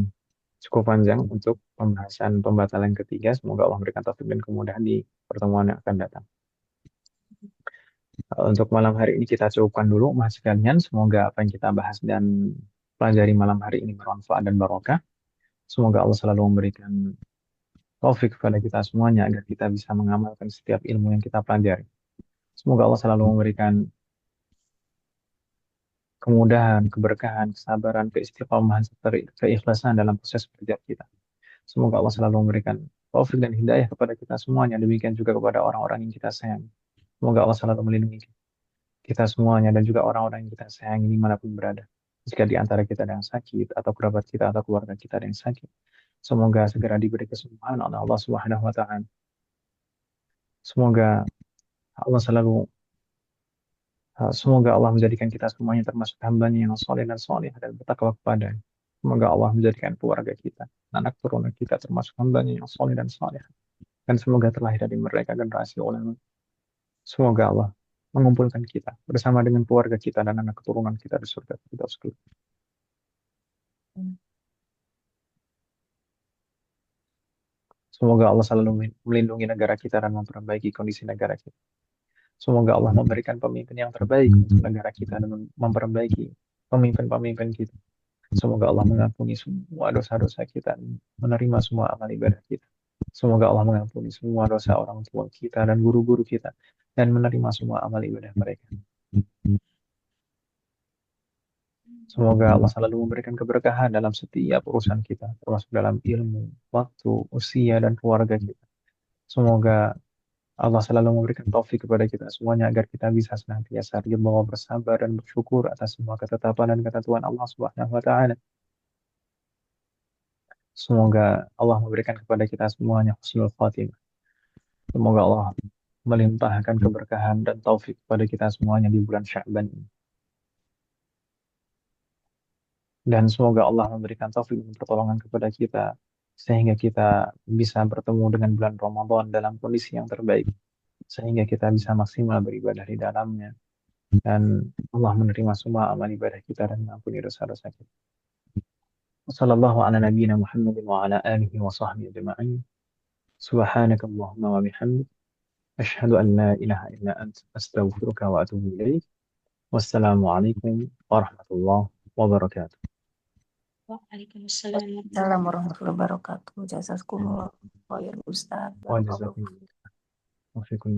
cukup panjang untuk pembahasan pembatalan ketiga. Semoga Allah memberikan taufik dan kemudahan di pertemuan yang akan datang. Untuk malam hari ini kita cukupkan dulu, Mas sekalian. Semoga apa yang kita bahas dan pelajari malam hari ini bermanfaat dan barokah. Semoga Allah selalu memberikan taufik kepada kita semuanya agar kita bisa mengamalkan setiap ilmu yang kita pelajari. Semoga Allah selalu memberikan kemudahan, keberkahan, kesabaran, keistiqomahan, serta keikhlasan dalam proses kerja kita. Semoga Allah selalu memberikan taufik dan hidayah kepada kita semuanya. Demikian juga kepada orang-orang yang kita sayang. Semoga Allah selalu melindungi kita semuanya dan juga orang-orang yang kita sayangi dimanapun berada. Jika di antara kita ada yang sakit atau kerabat kita atau keluarga kita ada yang sakit, semoga segera diberi kesembuhan oleh Allah Subhanahu wa taala. Semoga Allah selalu Semoga Allah menjadikan kita semuanya termasuk hambanya yang soleh dan soleh dan bertakwa kepadanya. Semoga Allah menjadikan keluarga kita, anak turunan kita termasuk hambanya yang soleh dan soleh. Dan semoga terlahir dari mereka generasi ulama. Semoga Allah mengumpulkan kita bersama dengan keluarga kita dan anak keturunan kita di surga Firdaus. Semoga Allah selalu melindungi negara kita dan memperbaiki kondisi negara kita. Semoga Allah memberikan pemimpin yang terbaik untuk negara kita dan memperbaiki pemimpin-pemimpin kita. Semoga Allah mengampuni semua dosa-dosa kita dan menerima semua amal ibadah kita. Semoga Allah mengampuni semua dosa orang tua kita dan guru-guru kita dan menerima semua amal ibadah mereka. Semoga Allah selalu memberikan keberkahan dalam setiap urusan kita, termasuk dalam ilmu, waktu, usia, dan keluarga kita. Semoga Allah selalu memberikan taufik kepada kita semuanya agar kita bisa senantiasa ridha, bersabar, dan bersyukur atas semua ketetapan dan ketentuan Allah Subhanahu wa taala. Semoga Allah memberikan kepada kita semuanya husnul khatimah. Semoga Allah melimpahkan keberkahan dan taufik kepada kita semuanya di bulan Sya'ban ini. Dan semoga Allah memberikan taufik dan pertolongan kepada kita sehingga kita bisa bertemu dengan bulan Ramadan dalam kondisi yang terbaik. Sehingga kita bisa maksimal beribadah di dalamnya. Dan Allah menerima semua amal ibadah kita dan mengampuni dosa-dosa kita. Wassallallahu ala nabiyyina Muhammadin wa ala alihi wa sahbihi ajma'in. Subhanaka Allahumma wa bihamdik. Asyhadu an la ilaha illa anta astaghfiruka wa atubu ilaik. Wassalamualaikum warahmatullahi wabarakatuh. Waalaikumsalam. Assalamualaikum warahmatullahi wabarakatuh. Jazakumullah khair Ustaz. Wa jazakumullah. Wa fiikum.